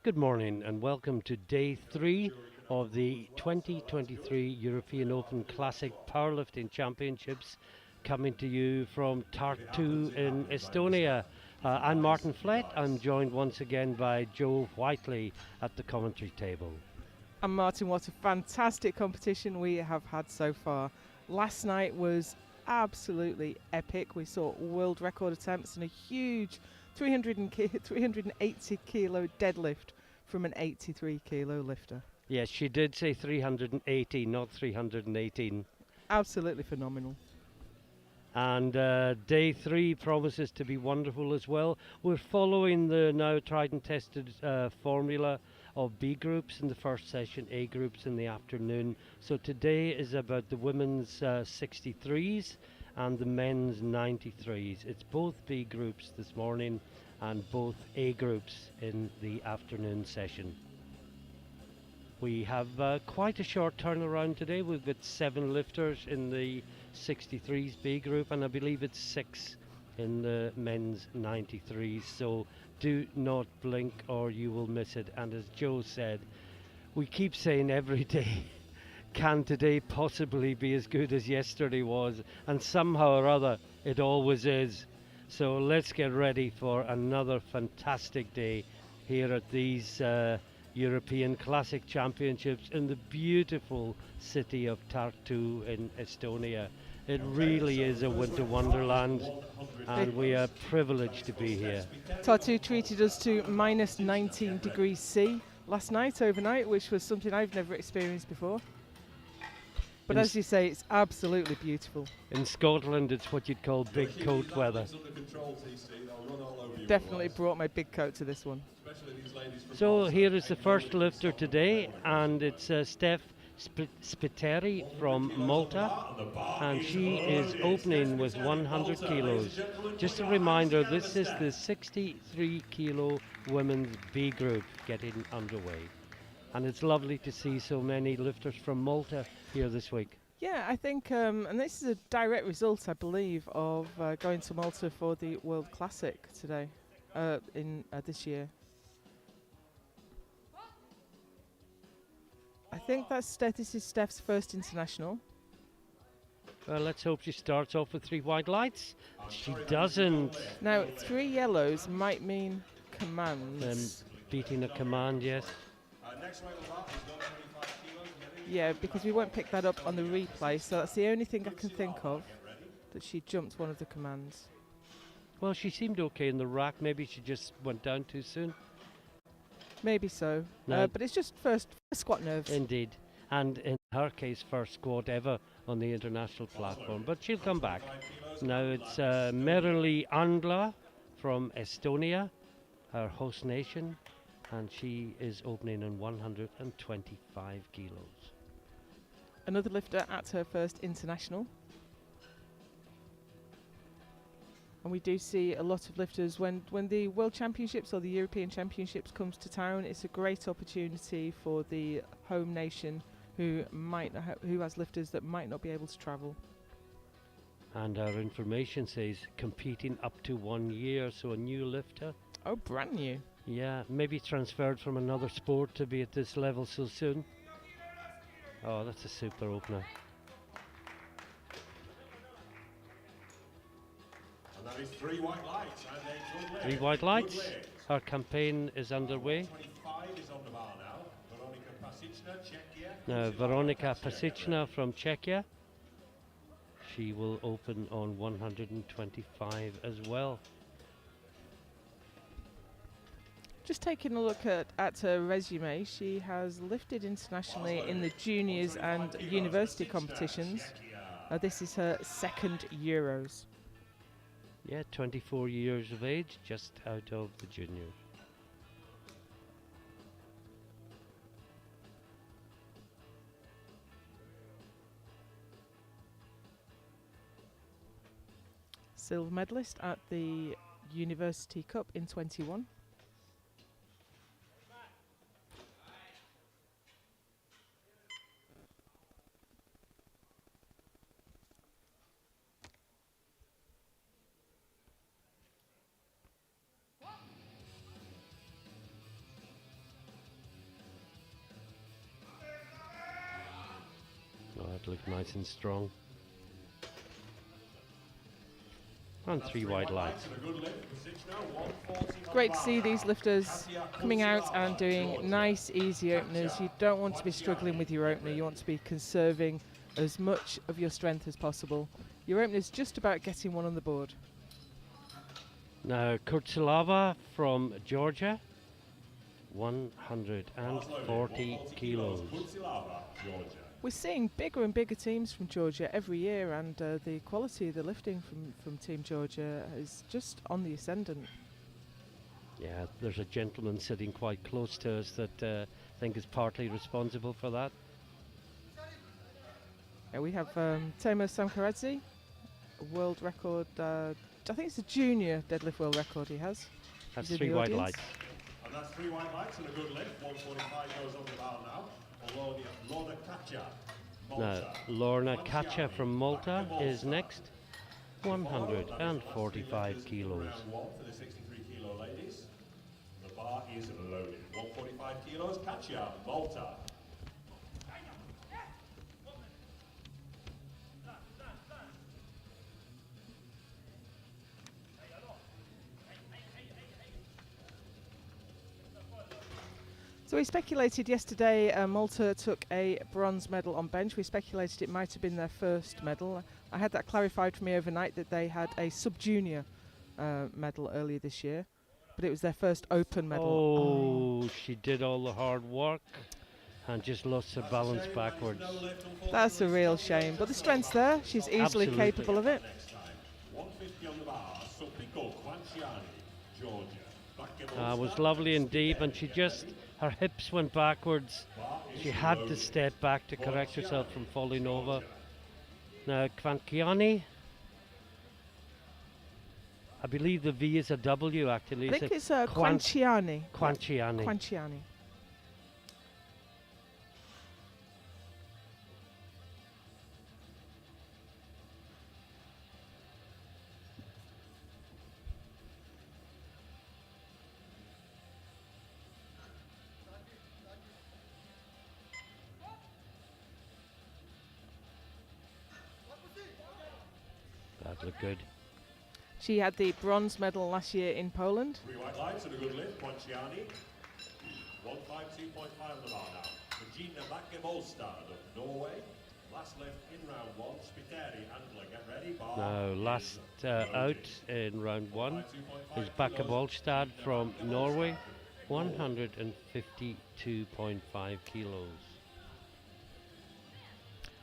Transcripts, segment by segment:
Good morning and welcome to day 3 of the 2023 European Open Classic Powerlifting Championships, coming to you from Tartu in Estonia. I'm Martin Flett. I'm joined once again by Joe Whiteley at the commentary table. And Martin, what a fantastic competition we have had so far. Last night was absolutely epic. We saw world record attempts and a huge 380 kilo deadlift from an 83 kilo lifter. Yes, she did say 380, not 318. Absolutely phenomenal. And day 3 promises to be wonderful as well. We're following the now tried and tested formula of B groups in the first session, A groups in the afternoon. So today is about the women's 63s and the men's 93s. It's both B groups this morning and both A groups in the afternoon session. We have quite a short turnaround today. We've got 7 lifters in the 63s B group, and I believe it's 6 in the men's 93s. So do not blink or you will miss it. And as Joe said, we keep saying every day, can today possibly be as good as yesterday was? And somehow or other, it always is. So let's get ready for another fantastic day here at these European Classic Championships in the beautiful city of Tartu in Estonia. It really is a winter wonderland, and we are privileged to be here. Tartu treated us to minus 19 degrees C last night, overnight, which was something I've never experienced before. But as you say, it's absolutely beautiful. In Scotland, it's what you'd call big coat weather. Definitely brought my big coat to this one. So here is the first lifter today, and it's Steph Spiteri from Malta, and she is opening with 100 kilos. Just a reminder, this is the 63 kilo women's B group getting underway. And it's lovely to see so many lifters from Malta here this week. Yeah, I think, and this is a direct result, I believe, of going to Malta for the World Classic today, in this year. I think this is Steph's first international. Well, let's hope she starts off with 3 white lights. She doesn't. Now, 3 yellows might mean commands. Beating a command, yes. Yeah, because we won't pick that up on the replay, so that's the only thing I can think of, that she jumped one of the commands. Well, she seemed okay in the rack. Maybe she just went down too soon. Maybe so, No. but it's just first squat nerves. Indeed. And in her case, first squat ever on the international platform. But she'll come back. Now it's Merili Andla from Estonia, her host nation, and she is opening on 125 kilos. Another lifter at her first international. And we do see a lot of lifters when the World Championships or the European Championships comes to town. It's a great opportunity for the home nation who has lifters that might not be able to travel. And our information says competing up to 1 year, so a new lifter. Oh, brand new. Yeah, maybe transferred from another sport to be at this level so soon. Oh, that's a super opener. And that is 3 white lights. And a good 3 white lights. Her campaign is underway. 25 is on the bar now. Veronika Pasichna, Czechia. Now, Veronika Pasichna from Czechia. She will open on 125 as well. Just taking a look at her resume, she has lifted internationally in the juniors and university competitions. This is her second Euros. Yeah, 24 years of age, just out of the juniors. Silver medalist at the University Cup in 21. Look nice and strong. And 3 wide lights. It's great to see these lifters coming out and doing nice, easy openers. You don't want to be struggling with your opener. You want to be conserving as much of your strength as possible. Your opener is just about getting one on the board. Now, Kurtsilava from Georgia, 140 kilos. We're seeing bigger and bigger teams from Georgia every year, and the quality of the lifting from Team Georgia is just on the ascendant. Yeah, there's a gentleman sitting quite close to us that I think is partly responsible for that. Yeah, we have Teemu Samkaradze, a world record, I think it's a junior deadlift world record he has. That's He's in 3 the wide audience. lights. And that's 3 wide lights and a good lift. 145 goes on the bar now. Lorna Kacha. Now, Lorna Kacha from Malta is next, 145 kilos. Round 1 for the 63 kilo ladies. The bar is loaded. 145 kilos. Kacha, Malta. So we speculated yesterday Malta took a bronze medal on bench. We speculated it might have been their first medal. I had that clarified for me overnight that they had a sub-junior medal earlier this year, but it was their first open medal. Oh, she did all the hard work and just lost her balance backwards. That's a real shame, but the strength's there. She's easily Absolutely. capable of it. Next time. 150 on the bar. Sopiko Kwanciani, Georgia. Was lovely and deep, and she just, her hips went backwards. She had to step back to correct herself from falling over. Now, Kwanciani, I believe the V is a W actually. I think it's Kwanciani. Kwanciani. Kwanciani. That looked good. She had the bronze medal last year in Poland. 3 white lights and a good lift. Kwanciani. 152.5 on the bar now. Regina Bakke-Bolstad of Norway. Last lift in round 1. Spiteri, Handler, get ready. Bar Now, is last out in round 1 is Bakke-Bolstad from Norway, 152.5 kilos.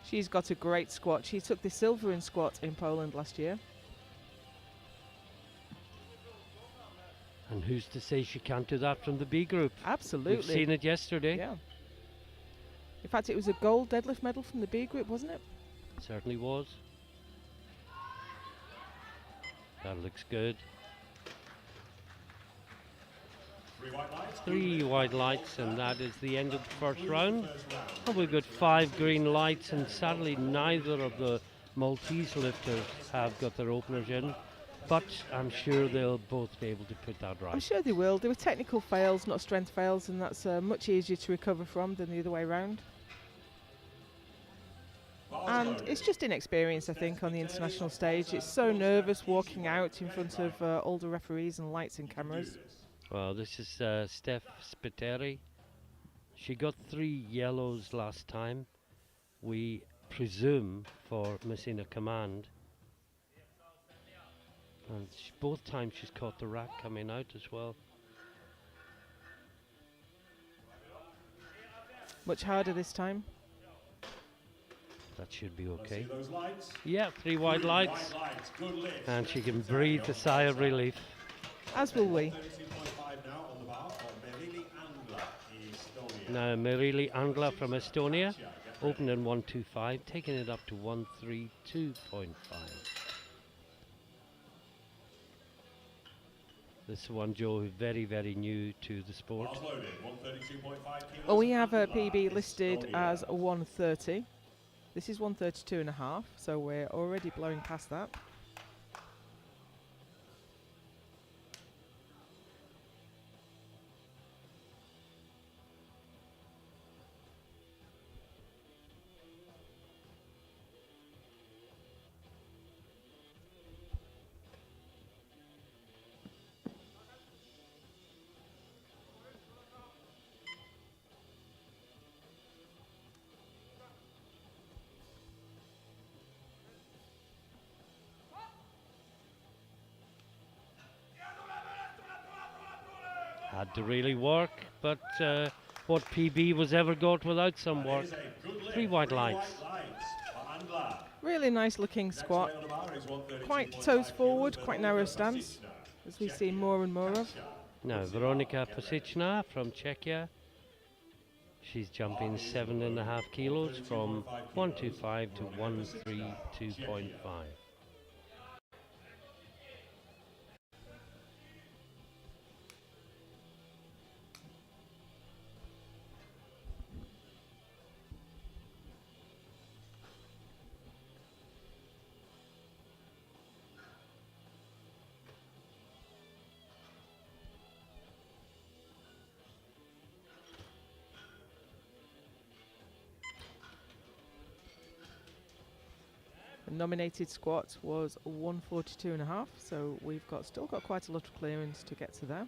She's got a great squat. She took the silver in squat in Poland last year. And who's to say she can't do that from the B group? Absolutely. We've seen it yesterday. Yeah. In fact, it was a gold deadlift medal from the B group, wasn't it? Certainly was. That looks good. 3 wide lights, and that is the end of the first round. And we've got 5 green lights, and sadly neither of the Maltese lifters have got their openers in, but I'm sure they'll both be able to put that I'm right. sure they will. They were technical fails, not strength fails, and that's much easier to recover from than the other way around. And it's just inexperience, I think, on the international stage. It's so nervous walking out in front of older referees and lights and cameras. Well, this is Steph Spiteri. She got 3 yellows last time. We presume for missing a command. And both times she's caught the rack coming out as well. Much harder this time. That should be okay. Those lights. Yeah, 3 wide lights. Good lift. And she can breathe a sigh of relief. As will we. 32.5 now on the bar for Merili Angla, Estonia. Now Merili Angla from Estonia, opened in 125, taking it up to 132.5. This one, Joe, very, very new to the sport. Bars loaded. 132.5 kilos. Well, we have a on the bar, PB listed Estonia. as 130. This is 132.5, so we're already blowing past that. had to really work, but what PB was ever got without some work? 3 white lights. Really nice looking squat. Quite toes forward, quite narrow stance, as we see more and more of. Now, Veronika Pasichna from Czechia. She's jumping 7.5 kilos from 125 to 132.5. The nominated squat was 142.5, so we've still got quite a lot of clearance to get to there.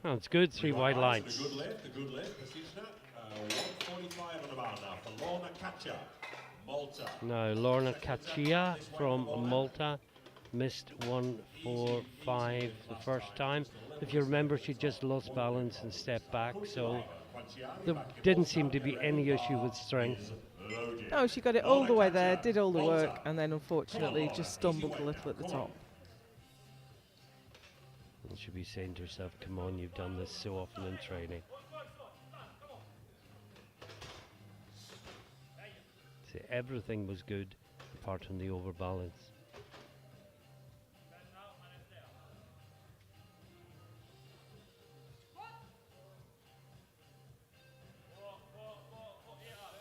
Oh, it's good, 3 white lights. A good lift, Pasichna. 145 on the bar now for Lorna Kacha, Malta. Now, Lorna Kachia from Malta missed 145 the first time. If you remember, she just lost balance and stepped back, so there didn't seem to be any issue with strength. No, she got it all the way there, did all the work, and then unfortunately just stumbled a little at the top. And she'll be saying to herself, come on, you've done this so often in training. See, everything was good apart from the overbalance.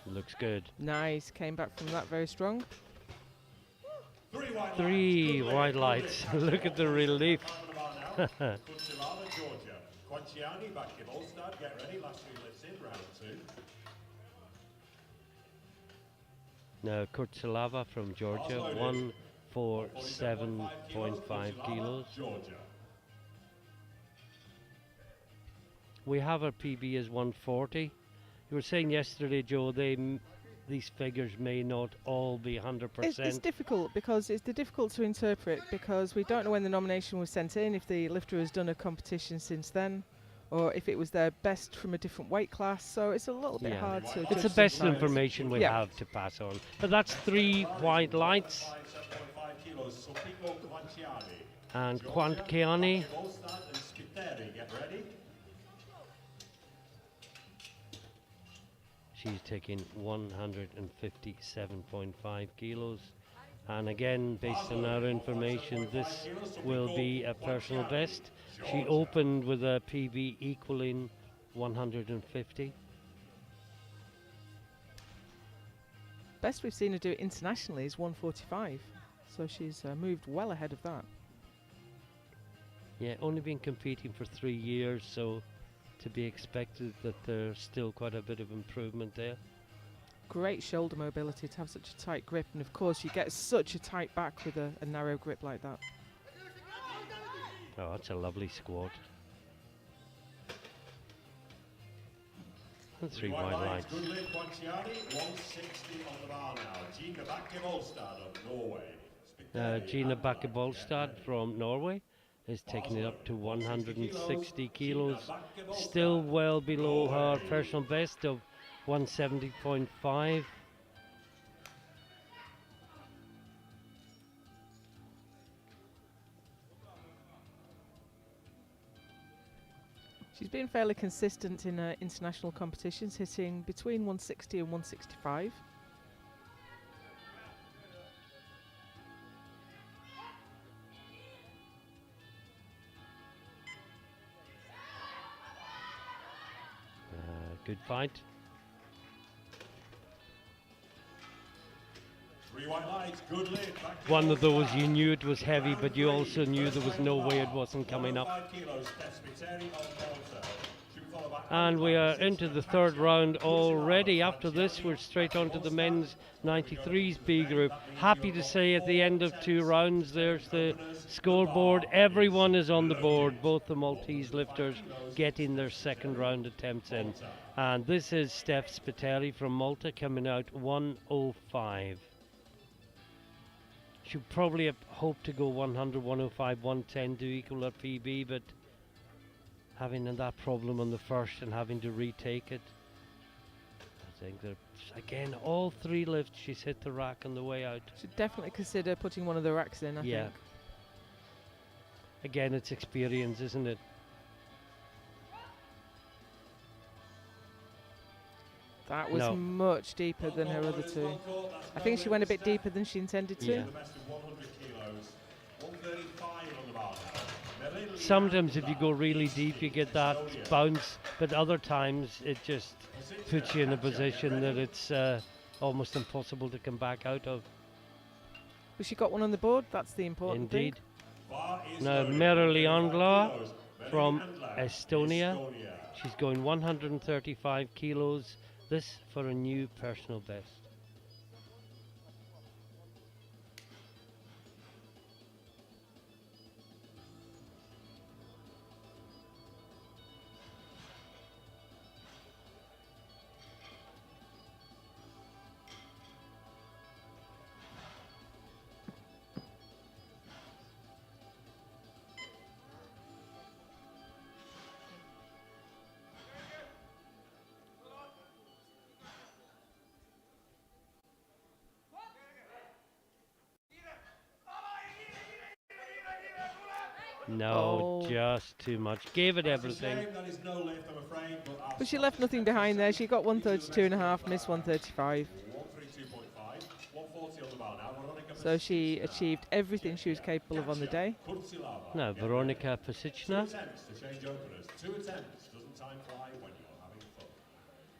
Looks good. Nice, came back from that very strong. 3 white lights. Look at the relief. Kurtulava, Georgia. Quanciani, back to Volstad. Get ready. Last 3 lifts in round 2. Now Kurtulava from Georgia, 147.5 kilos. We have our PB as 140. You were saying yesterday, Joe, these figures may not all be 100%. It's difficult because it's difficult to interpret because we don't know when the nomination was sent in, if the lifter has done a competition since then, or if it was their best from a different weight class. So it's a little bit hard to. It's the best information we have to pass on. But that's 3 white lights. And Quantiani. She's taking 157.5 kilos. And again, based on our information, this will be a personal best. She opened with a PB equaling 150. Best we've seen her do it internationally is 145. So she's moved well ahead of that. Yeah, only been competing for 3 years, so to be expected that there's still quite a bit of improvement there. Great shoulder mobility to have such a tight grip, and of course you get such a tight back with a narrow grip like that. Oh, that's a lovely squat. And 3 white lights. Good lift, Quanciani. 160 on the bar now. Gina Bakke-Volstad of Norway. Gina Bakke-Volstad from Norway is taking it up to 160 kilos. Still well below her personal best of 170.5. She's been fairly consistent in international competitions, hitting between 160 and 165. Good fight. 3 white lights, good lift. One of those you knew it was heavy, but you also knew there was no way it wasn't coming up. 5 kilos, Tespiteri of Malta. And we are into the third round already. After this, we're straight on to the men's 93s B group. Happy to say at the end of 2 rounds, there's the scoreboard. Everyone is on the board, both the Maltese lifters getting their second round attempts in. And this is Steph Spiteri from Malta coming out 105. Should probably have hoped to go 100, 105, 110 to equal her PB, but having that problem on the first and having to retake it, I think that again all 3 lifts she's hit the rack on the way out. Should definitely consider putting one of the racks in, I think. Again, it's experience, isn't it? That was much deeper than her other 2. I think she went a bit deeper than she intended to. Yeah. Sometimes if you go really deep you get that bounce, but other times it just puts you in a position that it's almost impossible to come back out of. But she got one on the board, that's the important Indeed. thing. Now Merrily Angla from Estonia. She's going 135 kilos. This for a new personal best. No, just too much. Gave it everything. But she left nothing behind there. She got 132.5, missed 135. So she achieved everything she was capable of on the day. Now Veronika Pasichna.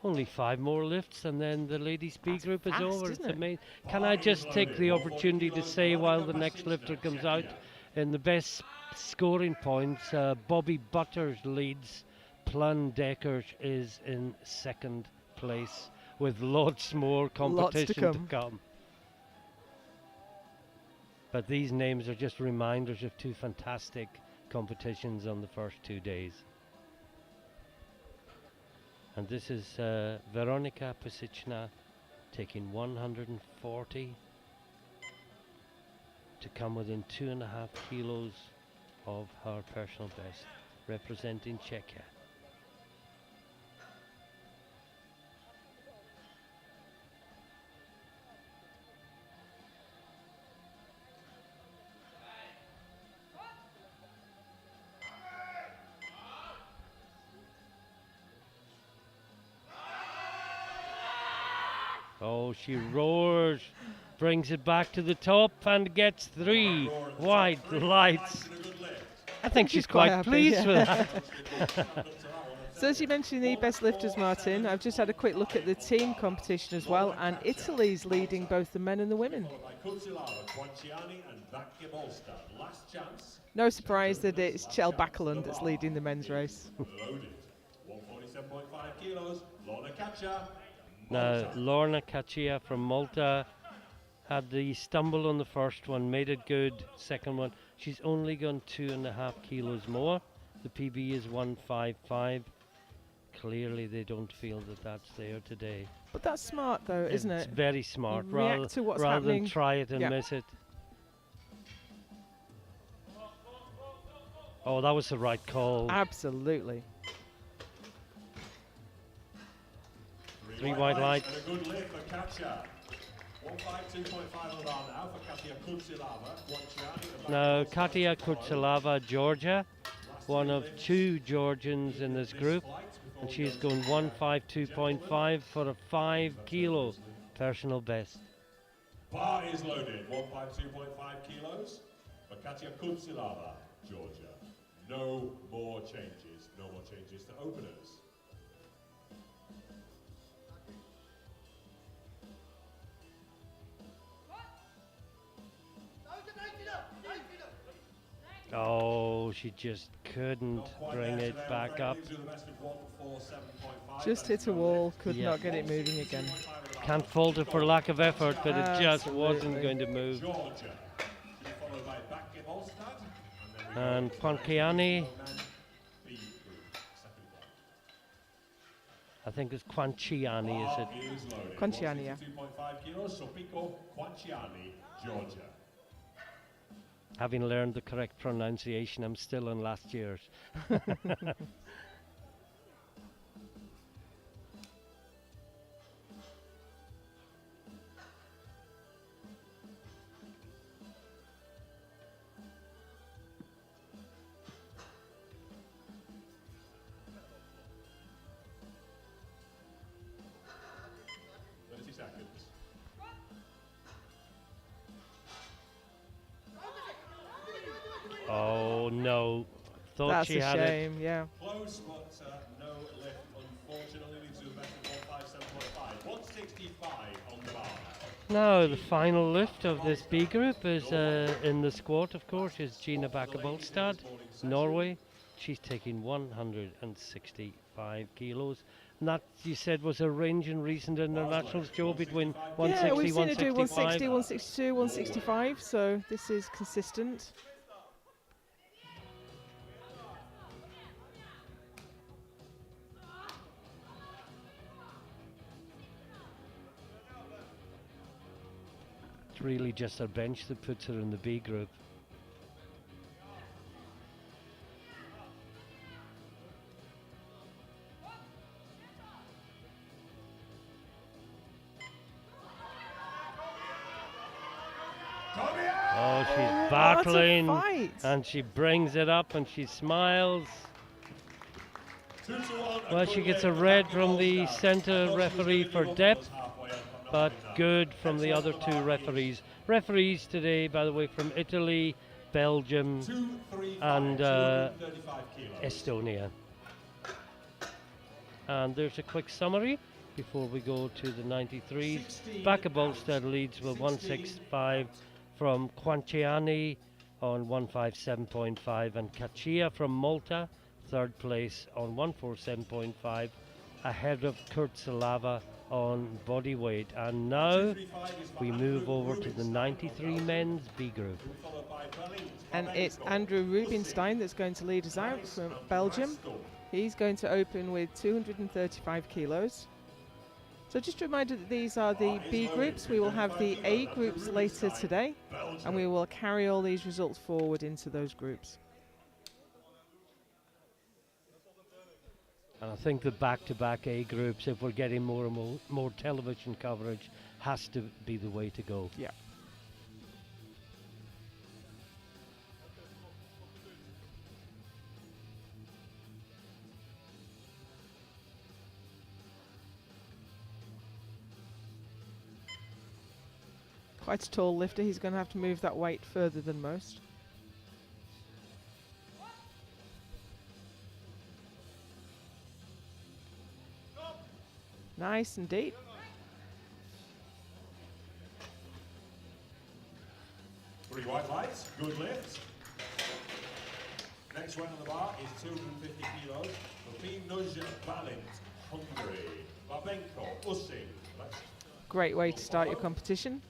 Only 5 more lifts and then the ladies B group is over. It's amazing. Can I just take the opportunity to say while the next lifter comes out, in the best scoring points, Bobby Butters leads. Plum Deckers is in second place with lots more competition to come. But these names are just reminders of 2 fantastic competitions on the first 2 days. And this is Veronika Pasichna taking 140 to come within 2.5 kilos of her personal best, representing Czechia. Oh, she roars, brings it back to the top and gets 3 white lights. I think she's quite pleased with that. So as you mentioned the best lifters, Martin, I've just had a quick look at the team competition as well, and Italy's leading both the men and the women. No surprise that it's Chel Backerland that's leading the men's race. Now, Lorna Caccia from Malta had the stumble on the first one, made it good. Second one, she's only gone 2.5 kilos more. The PB is 155. Clearly, they don't feel that that's there today. But that's smart, though, isn't it? It's very smart, React to what's rather happening. than try it and miss it. Oh, that was the right call. Absolutely. 3 white lights. Now, Katia Kurtsilava, Georgia, one of 2 Georgians in this group, and she's going 152.5 for a 5 kilo personal best. Bar is loaded, 152.5 kilos for Katia Kurtsilava, Georgia. No more changes to openers. Oh, she just couldn't Not quite bring there it today, back I'm up. afraid. They do the best of 147.5. Just That's hit a no wall, lift. could Yeah. not get it moving again. 162.5 Can't fault her for lack of effort, but it just wasn't Absolutely. going to move. Georgia. To be followed by Bakke Bolstad. And then we And go to the next Quanchiani. men, B group, second one. I think it's Quanchiani, is it? Is loaded. Quanchiani, yeah. 162.5 kilos. So Pico Quanchiani, Georgia. Having learned the correct pronunciation, I'm still on last year's. Seconds. Oh no. Thought That's she a had it. shame, yeah. Close, but no lift. Unfortunately, leads to the best of 157.5. 165 on the bar. Now the final lift of this B group is in the squat, of course, is Gina Bakke-Bolstad, Norway. She's taking 165 kilos. And that, you said, was a range in recent internationals, Joe, between 160, Yeah, we've seen her do 165. 160, 162, 165, so this is consistent. It's really just her bench that puts her in the B group. Oh, she's battling, What a fight. and she brings it up, and she smiles. 2-1. Well, she gets a red from the centre referee for depth, but good from the other two referees. Referees today, by the way, from Italy, Belgium, and 235 kilos. Estonia. And there's a quick summary before we go to the 93s. Bakke-Bolstad leads with 165 from Quanchiani on 157.5, and Caccia from Malta, third place on 147.5, ahead of Kurtsalava on body weight. And now we move over to the 93 men's B group. And it's Andrew Rubinstein that's going to lead us out from Belgium. He's going to open with 235 kilos. So just a reminder that these are the B groups. We will have the A groups later today, and we will carry all these results forward into those groups. And I think the back-to-back A groups, if we're getting more and more television coverage, has to be the way to go. Yeah. Quite a tall lifter. He's going to have to move that weight further than most. Nice and deep. Three white lights, good lift. Next one on the bar is 250 kilos. Lupin Balint, Hungary. Babenko, Ussing. Great way to start your competition.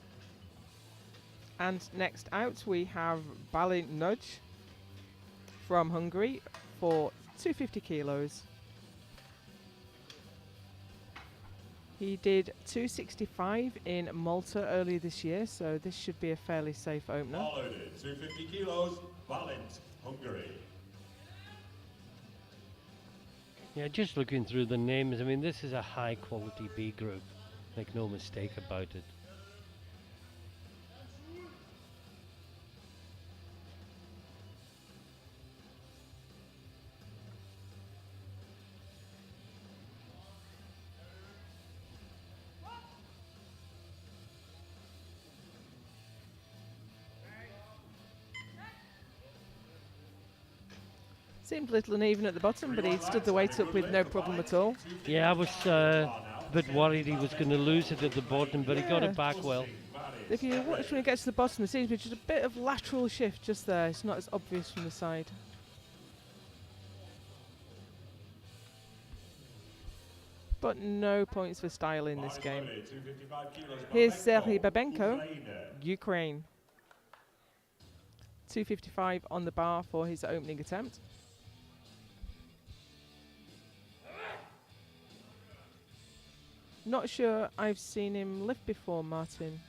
And next out we have Balint Nudge from Hungary for 250 kilos. He did 265 in Malta earlier this year, so this should be a fairly safe opener. All loaded, 250 kilos, Balint, Hungary. Yeah, just looking through the names, I mean, this is a high-quality B group. Make no mistake about it. Seemed a little uneven at the bottom, but he stood the weight up with no problem at all. Yeah, I was a bit worried he was going to lose it at the bottom, but he got it back well. If you watch when it gets to the bottom, there seems to be just a bit of lateral shift just there. It's not as obvious from the side. but no points for style in this Bars game. loaded, 255 kilos. Here's Babenko, Serhii Babenko, Ukraine. Ukraine. 255 on the bar for his opening attempt. Not sure I've seen him lift before, Martin.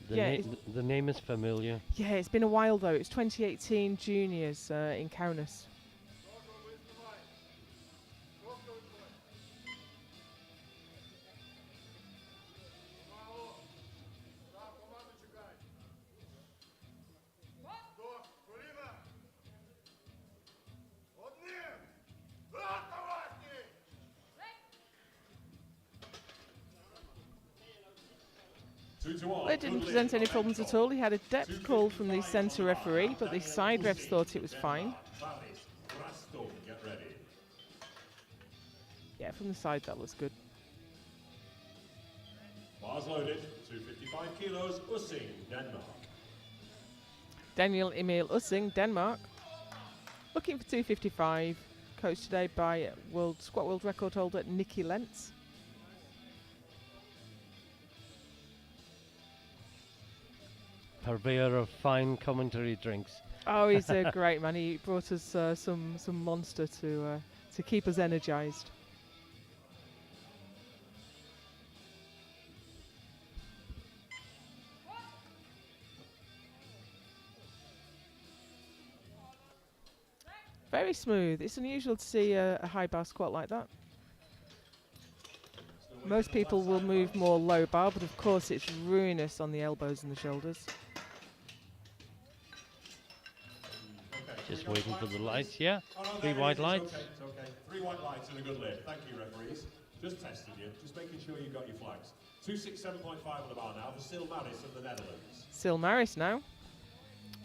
Yeah, The name is familiar. Yeah, it's been a while though. It's 2018 juniors in Kaunas. It didn't present any problems at all. He had a depth call from the centre referee, but the side refs thought it was fine. Yeah, from the side that looks good. Bars loaded, 255 kilos, Ussing, Denmark. Daniel Emil Ussing, Denmark. Looking for 255. Coached today by squat world record holder Nicky Lentz. Purveyor of fine commentary drinks. Oh, he's a great man. He brought us some monster to keep us energized. Very smooth. It's unusual to see a high bar squat like that. Most people will move more low bar, but of course it's ruinous on the elbows and the shoulders. Just waiting for the lights, yeah. 3 white lights. It's okay. 3 white lights and a good lift. Thank you, referees. Just tested you. Just making sure you got your flags. 267.5 on the bar now for Sil Maris of the Netherlands. Sil Maris now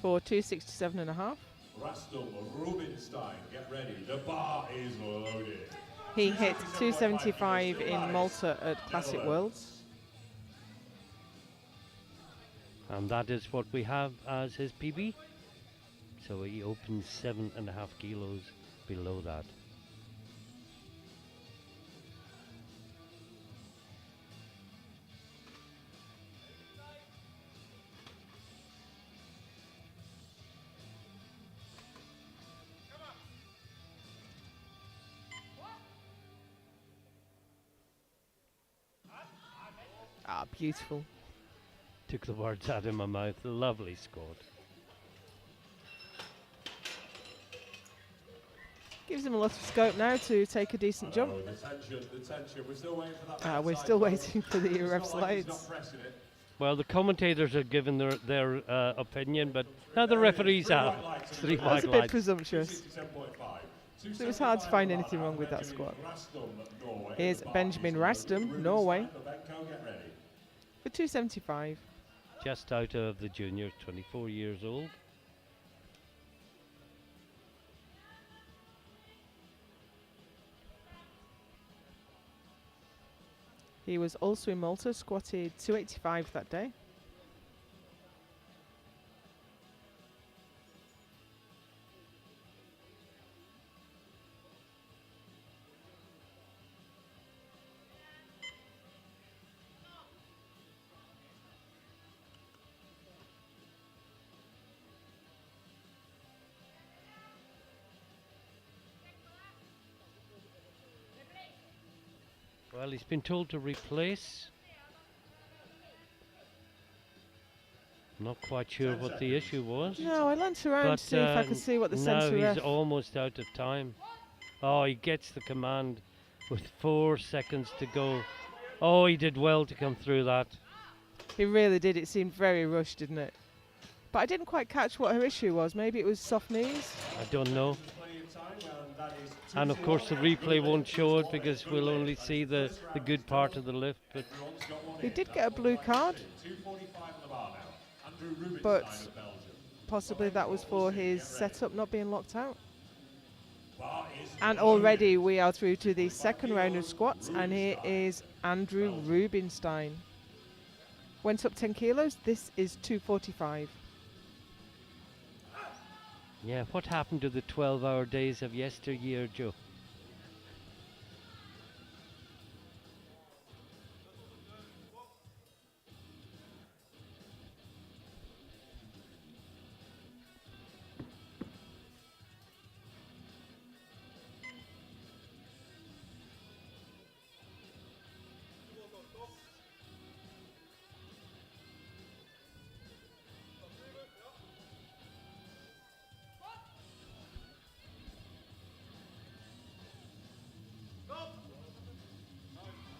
for 267.5. Rastum Rubinstein, get ready. The bar is loaded. He hit 275 in Malta at Classic Worlds. And that is what we have as his PB. So he opens 7.5 kilos below that. Ah, beautiful. Took the words out of my mouth. Lovely squat. Gives him a lot of scope now to take a decent jump. The tension. We're still waiting for that. We're still waiting for the ref's lights. Well, the commentators have given their opinion, but now the referees have 3 That's white a bit lights. presumptuous. So it was hard to find anything wrong with that squat. Here's Benjamin Rastum, Norway, for 275. Just out of the juniors, 24 years old. He was also in Malta, squatted 285 that day. Well, he's been told to replace. Not quite sure what the issue was. No, I leant around But to see if I could see what the now centre he's ref... almost out of time. Oh, he gets the command with 4 seconds to go. Oh, he did well to come through that. He really did. It seemed very rushed, didn't it? But I didn't quite catch what her issue was. Maybe it was soft knees? I don't know. And of course the replay won't show it because we'll only see the good part of the lift. But He did get a blue card, but possibly that was for his setup not being locked out. And already we are through to the second round of squats, and here is Andrew Rubinstein. Went up 10 kilos. This is 245. yeah, what happened to the 12-hour days of yesteryear, Joe?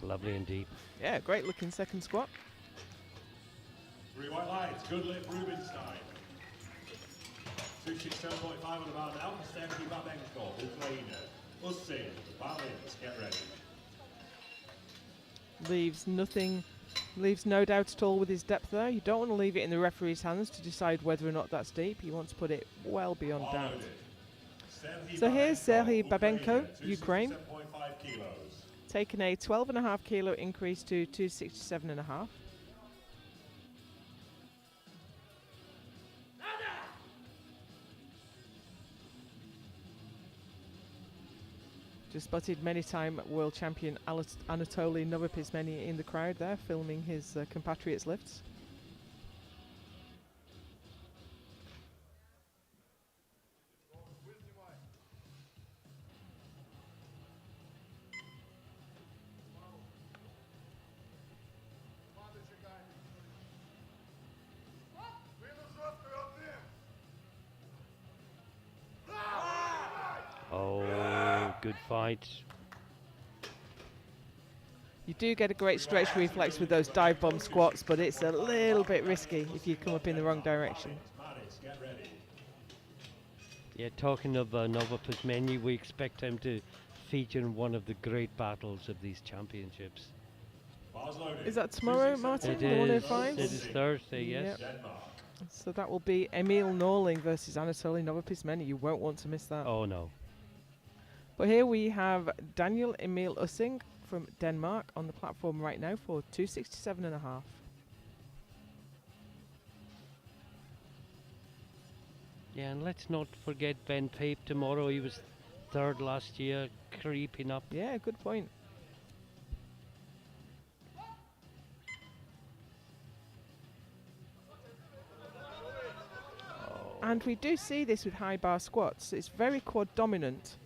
Lovely and deep. Yeah, great looking second squat. 3 white lights, good lift, Rubinstein. 267.5 on the bar now for Sergei Babenko, Ukraine. Usin, Balance, get ready. Leaves no doubt at all with his depth there. You don't want to leave it in the referee's hands to decide whether or not that's deep. You want to put it well beyond doubt. So here's Sergei Babenko, Ukraine, 267.5 kilos. taking a 12.5 kilo increase to 267.5. Just spotted many-time world champion Anatoly Novopismeny in the crowd there, filming his compatriots' lifts. Oh, good fight. You do get a great stretch reflex with those dive bomb squats, but it's a little bit risky if you come up in the wrong direction. Maris, get ready. Yeah, talking of Novopismeny, we expect him to feature in one of the great battles of these championships. Bars loaded. Is that tomorrow, Martin? It The is. 105s? It is Thursday, yes. Yep. Denmark. So that will be Emil Norling versus Anatoly Novopismeny. You won't want to miss that. Oh no. But here we have Daniel Emil Ussing from Denmark on the platform right now for 267.5. Yeah, and let's not forget Ben Pape tomorrow. He was third last year, creeping up. Yeah, good point. And we do see this with high bar squats. It's very quad dominant,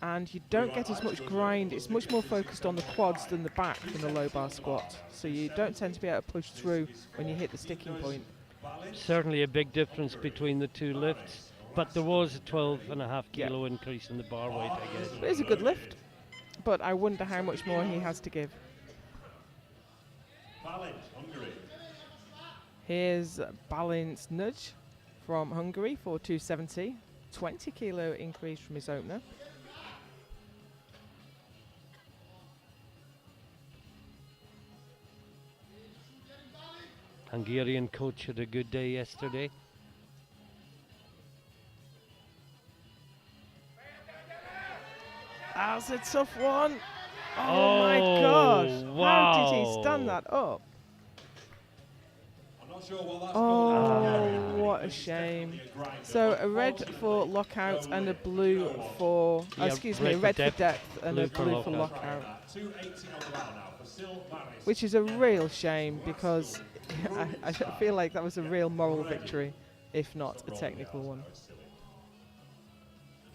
and you don't get as much grind. It's much more focused on the quads than the back in a low bar squat. So you don't tend to be able to push through when you hit the sticking point. Certainly a big difference between the two lifts, but there was a 12.5 kilo increase in the bar weight, I guess. It is a good lift, but I wonder how much more he has to give. Balance, Hungary. Here's Balance Nudge from Hungary for 270. 20 kilo increase from his opener. Hungarian coach had a good day yesterday. That's a tough one. Oh my gosh. Wow. How did he stand that up? I'm not sure what that's Oh, what a shame. So a red for lockout and a blue for, Yeah, excuse me, red for red for depth, depth and a blue for blue for lockout. lockout. 280 on the bar now for Sil Maris. Which is a real shame because I feel like that was a real moral victory, if not a technical one.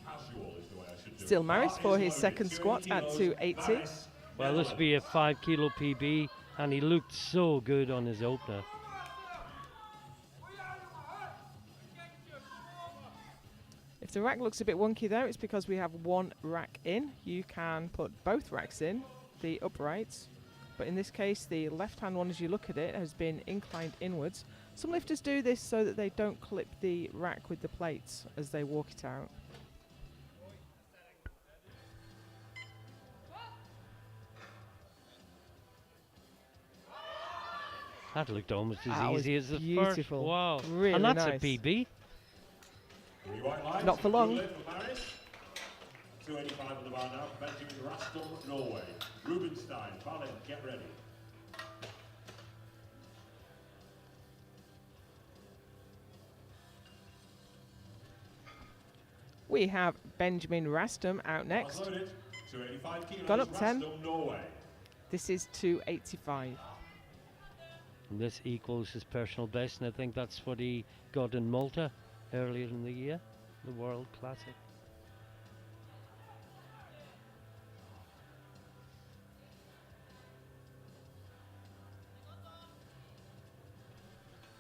Casual is the way I should do Still it. Maris Bar for is his loaded. second 280 squat at kilos. 280. Maris, Well, this will be a 5 kilo PB, and he looked so good on his opener. If the rack looks a bit wonky there, it's because we have one rack in. You can put both racks in, the uprights. But in this case, the left-hand one, as you look at it, has been inclined inwards. Some lifters do this so that they don't clip the rack with the plates as they walk it out. That looked almost as That was easy as the first. beautiful. Wow. Really and that's nice. a PB. 3 white lines. Not for long. Blue lift for Maris. 285 on the bar now for Benjamin Rastum, Norway. Rubinstein, Balin, get ready. We have Benjamin Rastum out next. Bars loaded. 285 kilos. Gone up 10. Rastum, Norway. This is 285. And this equals his personal best, and I think that's what he got in Malta earlier in the year, the World Classic.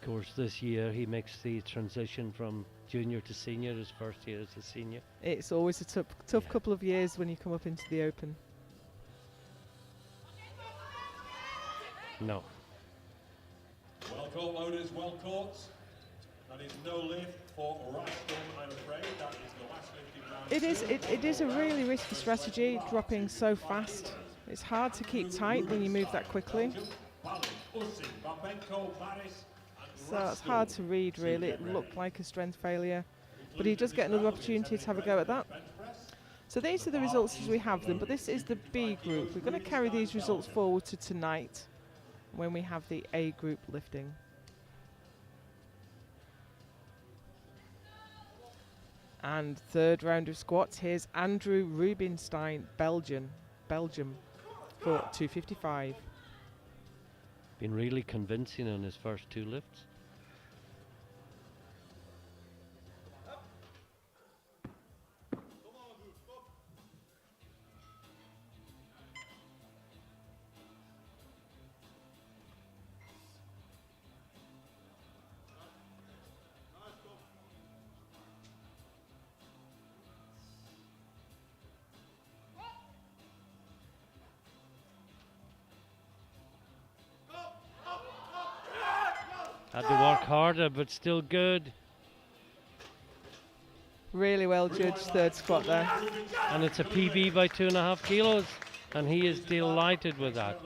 Of course, this year he makes the transition from junior to senior, his first year as a senior. It's always a tough Yeah. couple of years when you come up into the Open. No. Well caught, loaders, well caught. That is no lift for Rastum, I'm afraid. That is the last lift in round It is a really risky strategy, dropping so fast. It's hard to keep tight when you move that quickly. So it's hard to read, really. It looked like a strength failure, but he does get another opportunity to have a go at that. So these are the results as we have them, but this is the B group. We're going to carry these results forward to tonight when we have the A group lifting. And third round of squats, here's Andrew Rubinstein, Belgium, for 255. Been really convincing on his first 2 lifts. Had to work harder, but still good. Really well judged third squat there. And it's a PB by 2.5 kilos. And he is delighted with that.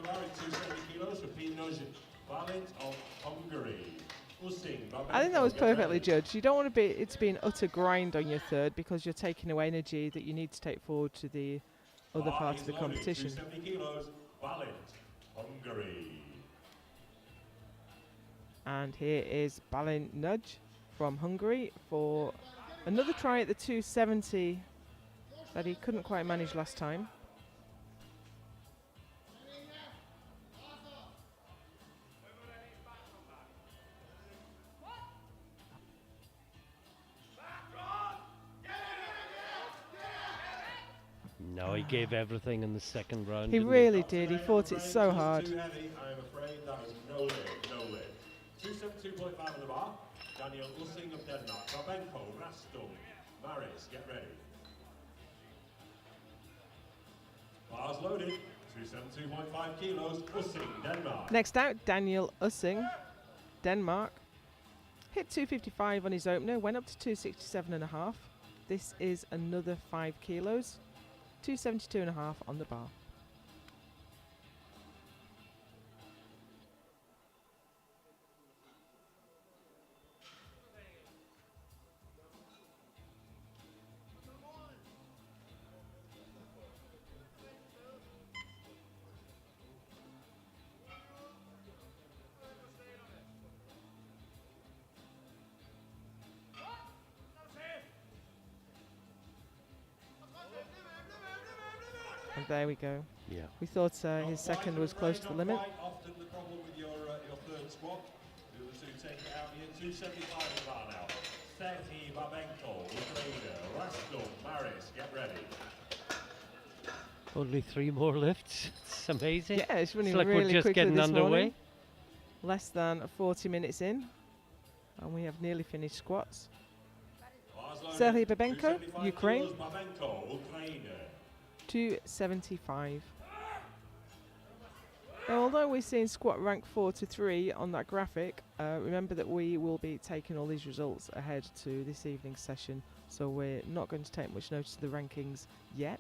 I think that was perfectly judged. You don't want it to be an utter grind on your third, because you're taking away energy that you need to take forward to the other part of the competition. And here is Balint Nudge from Hungary for another try at the 270 that he couldn't quite manage last time. No, he gave everything in the second round. He didn't really did. He fought it so hard. Too heavy, I'm afraid. That is no lift, no lift. 272.5 on the bar. Daniel Ussing of Denmark. Babenko, Rastum, Maris, get ready. Bars loaded. 272.5 kilos. Ussing, Denmark. Next out, Daniel Ussing, Denmark. Hit 255 on his opener, went up to 267.5. This is another 5 kilos. 272.5 on the bar. And there we go. Yeah. We thought his second was close to the limit. Often the problem with your third squat. The other two take it out here. 275 on the bar now. Seti, Babenko, Ukraina, Rastum, Maris, get ready. Only 3 more lifts. It's amazing. Yeah, it's running It's like really we're just quickly getting this underway. morning. Less than 40 minutes in, and we have nearly finished squats. Serhii Babenko, Ukraine. 275. Now, although we're seeing squat rank 4 to 3 on that graphic, remember that we will be taking all these results ahead to this evening's session, so we're not going to take much notice of the rankings yet.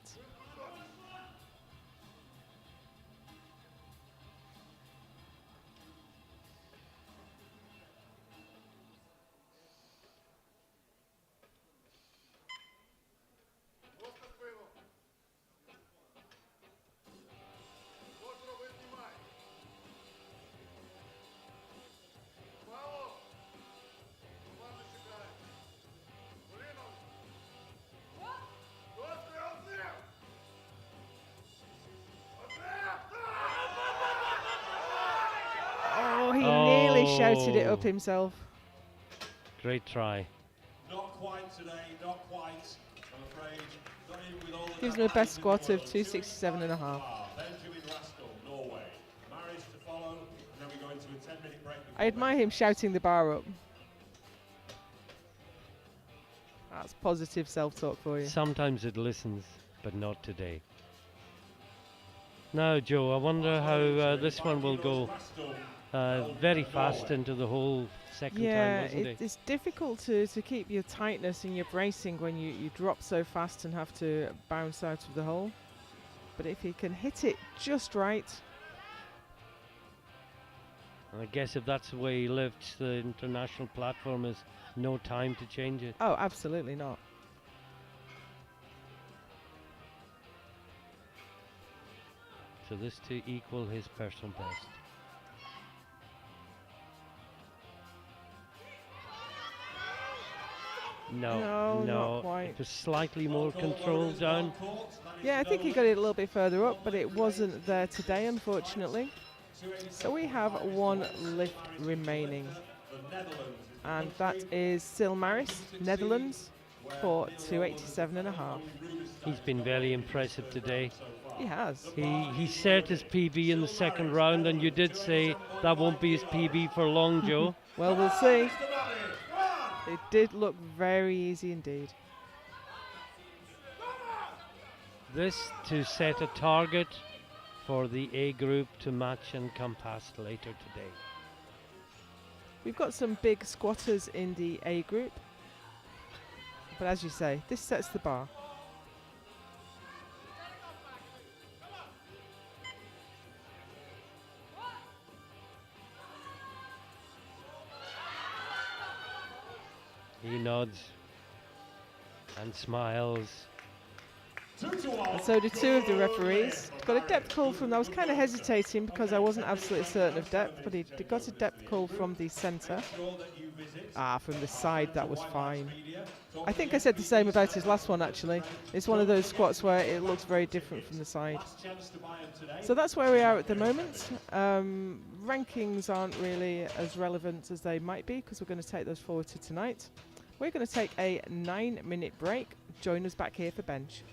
Shouted it up himself. Great try. Not quite today, not quite. I'm afraid. Not even with all of Gives that him a best in the squat of world. 267.5. Benjamin Rascal, Norway. Maris to follow, and then we go into a 10-minute break. I admire him shouting the bar up. That's positive self-talk for you. Sometimes it listens, but not today. Now, Joe, I wonder how this one will go. Very fast into the hole second time, Yeah, wasn't it? it's difficult to keep your tightness and your bracing when you drop so fast and have to bounce out of the hole. But if he can hit it just right, And I guess if that's the way he lifts the international platform, is no time to change it. oh, absolutely not. So this to equal his personal best. No, not quite. It was slightly more controlled down. Yeah, I think he got it a little bit further up, but it wasn't there today, unfortunately. So we have one lift remaining, and that is Sil Maris, Netherlands, for 287.5. He's been very impressive today. He has. He set his PB in the second round, and you did say that won't be his PB for long, Joe. Well, we'll see. It did look very easy indeed. This to set a target for the A group to match and come past later today. We've got some big squatters in the A group, but as you say, this sets the bar. He nods and smiles. And so do two of the referees. Got a depth call from, I was kind of hesitating because I wasn't absolutely certain of depth, but he got a depth call from the centre. From the side, that was fine. I think I said the same about his last one actually. It's one of those squats where it looks very different from the side. So that's where we are at the moment. Rankings aren't really as relevant as they might be because we're going to take those forward to tonight. We're going to take a 9-minute break. Join us back here for bench.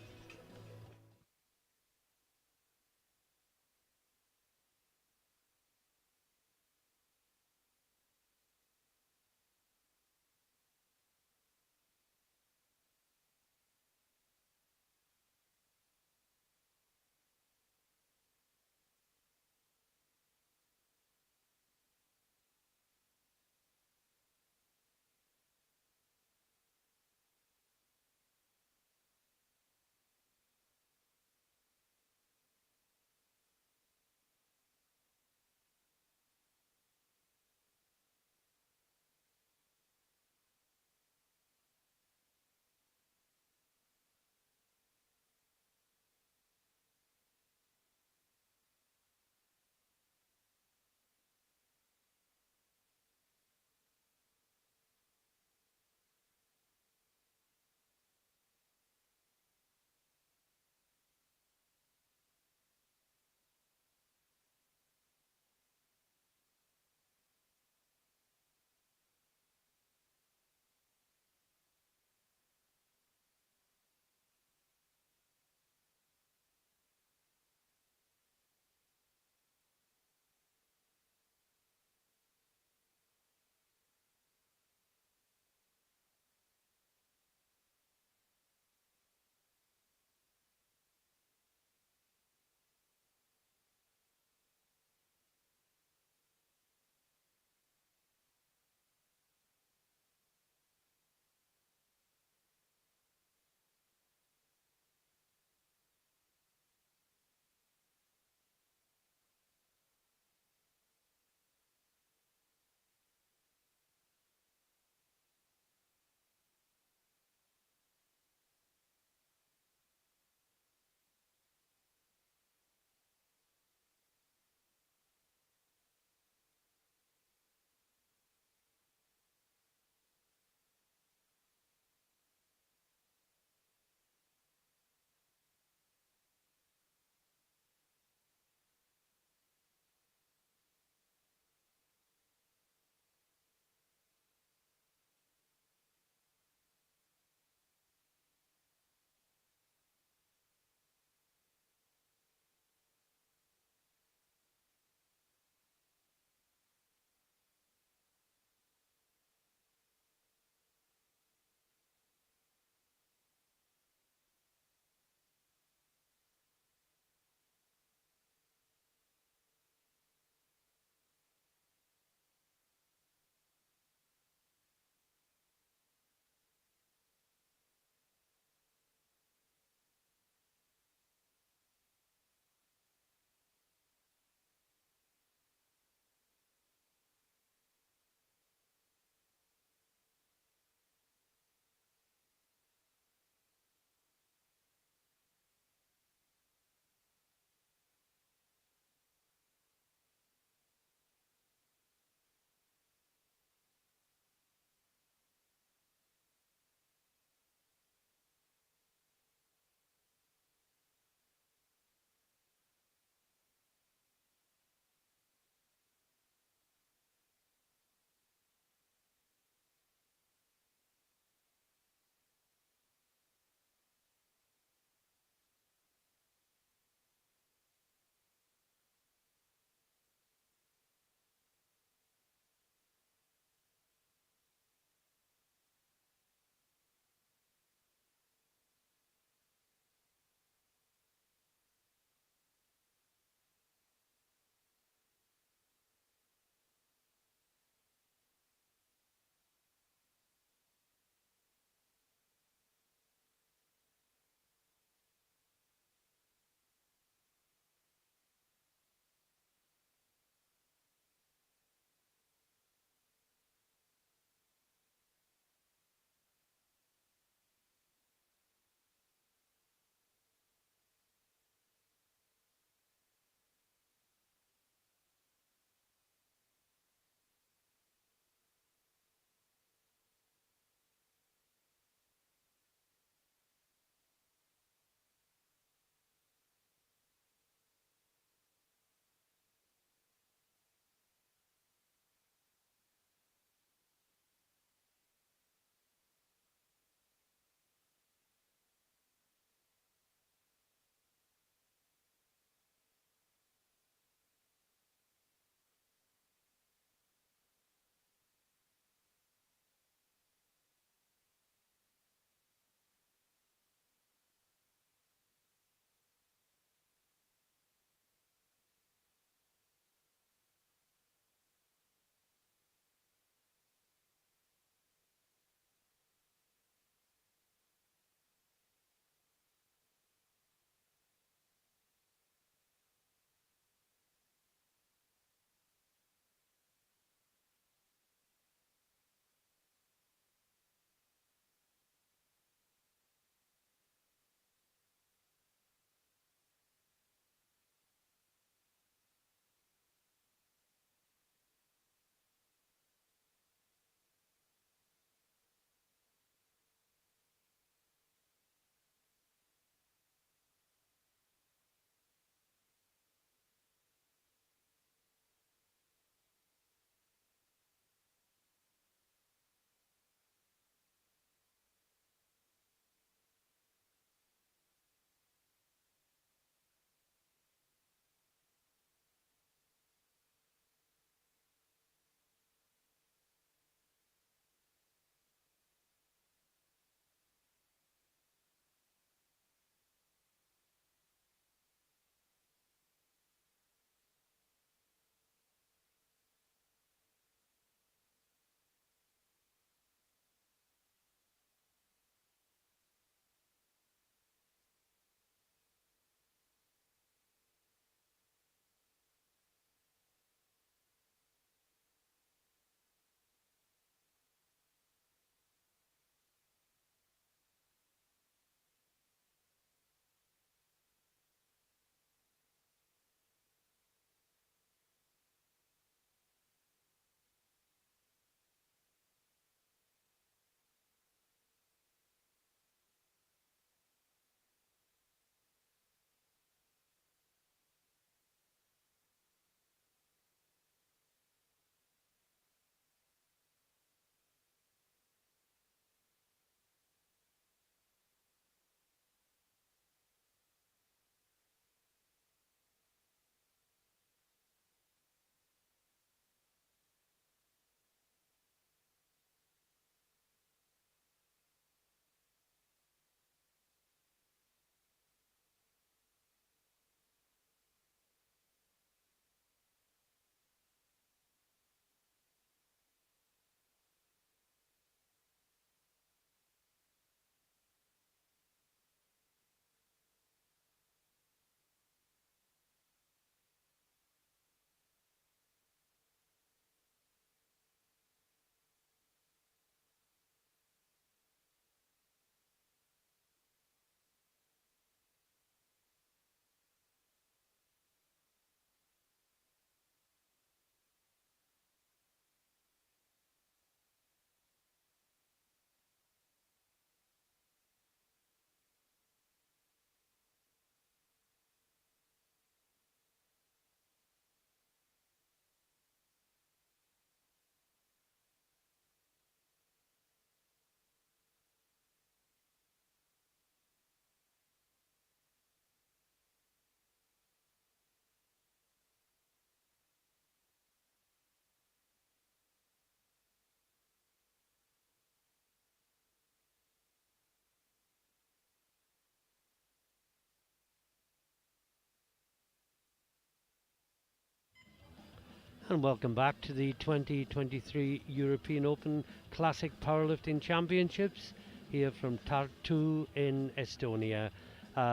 And welcome back to the 2023 European Open Classic Powerlifting Championships here from Tartu in Estonia.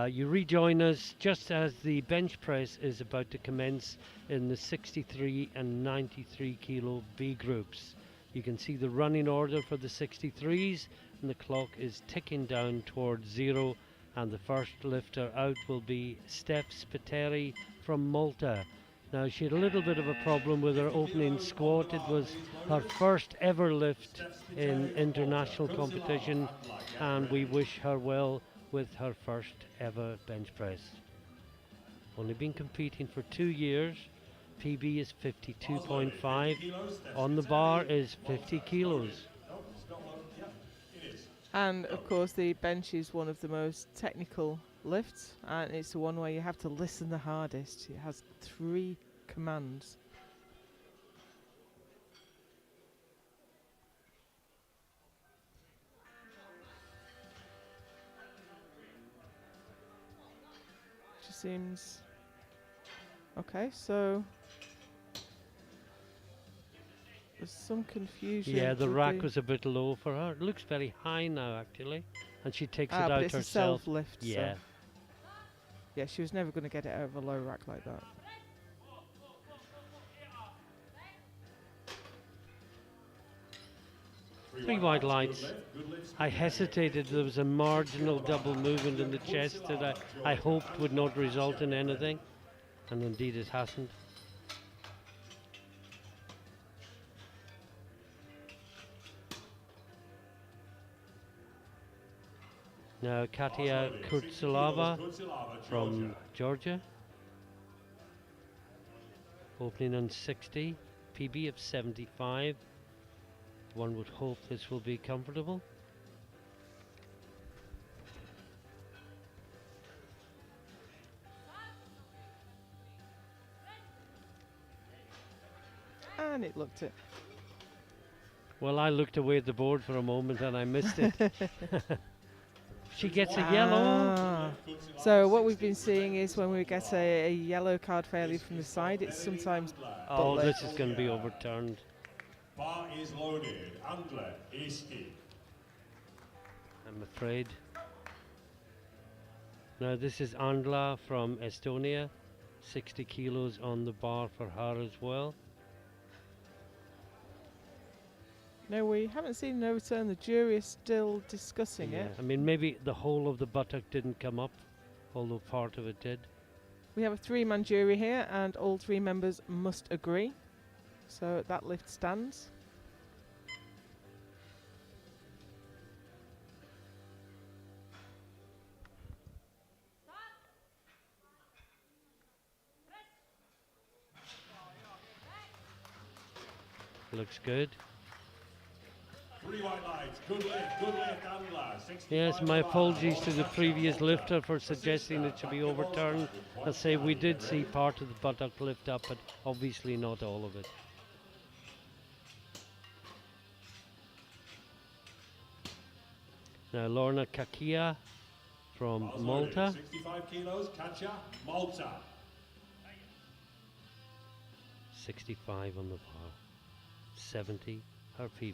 You rejoin us just as the bench press is about to commence in the 63 and 93 kilo B groups. You can see the running order for the 63s, and the clock is ticking down towards 0, and the first lifter out will be Steph Spiteri from Malta. Now, she had a little bit of a problem with her opening squat. It was her first ever lift in international competition, and we wish her well with her first ever bench press. Only been competing for 2 years. PB is 52.5. On the bar is 50 kilos. And of course the bench is one of the most technical lifts, and it's the one where you have to listen the hardest. It has 3 commands. She seems okay, so there's some confusion. Yeah, the with rack was a bit low for her. It looks very high now, actually, and she takes it but out it's herself. a self-lift. Yeah. So yeah, she was never going to get it out of a low rack like that. Three white lights. I hesitated. There was a marginal double movement in the chest that I hoped would not result in anything, and indeed it hasn't. Now Katia Kurtsilava from Georgia, opening on 60, PB of 75. One would hope this will be comfortable. And it looked it. Well, I looked away at the board for a moment and I missed it. She gets a yellow. Ah. So what we've been seeing is when we get a yellow card failure from the side, it's sometimes Oh, butt this is going to be overturned. Bar is loaded. Angle, Eesti. I'm afraid. Now this is Andla from Estonia, 60 kilos on the bar for her as well. No, we haven't seen an overturn. The jury is still discussing it. I mean, maybe the whole of the buttock didn't come up, although part of it did. We have a 3-man jury here, and all 3 members must agree. So that lift stands. Looks good. 3 white lights. Good lift, Andla. Yes, my apologies to the previous lifter for suggesting it should be overturned. I say we did see part of the buttock lift up, but obviously not all of it. Now Lorna Kakia from Malta. 65 kilos, Katja, Malta. 65 on the bar. 70 her PB.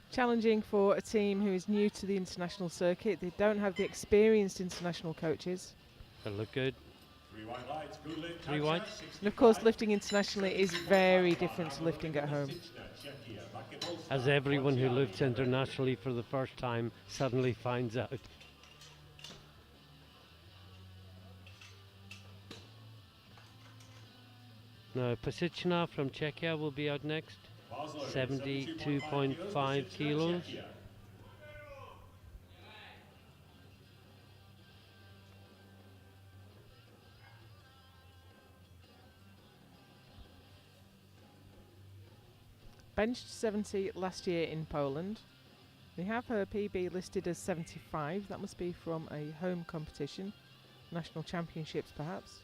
Challenging for a team who is new to the international circuit. They don't have the experienced international coaches. That look good. 3 white lights. Good lift, 3 whites. And of course, lifting internationally is very different to lifting at home. As everyone who lifts internationally for the first time suddenly finds out. Now Pasichna from Czechia will be out next. 72.5 kilos. Benched 70 last year in Poland. We have her PB listed as 75. That must be from a home competition. National championships, perhaps.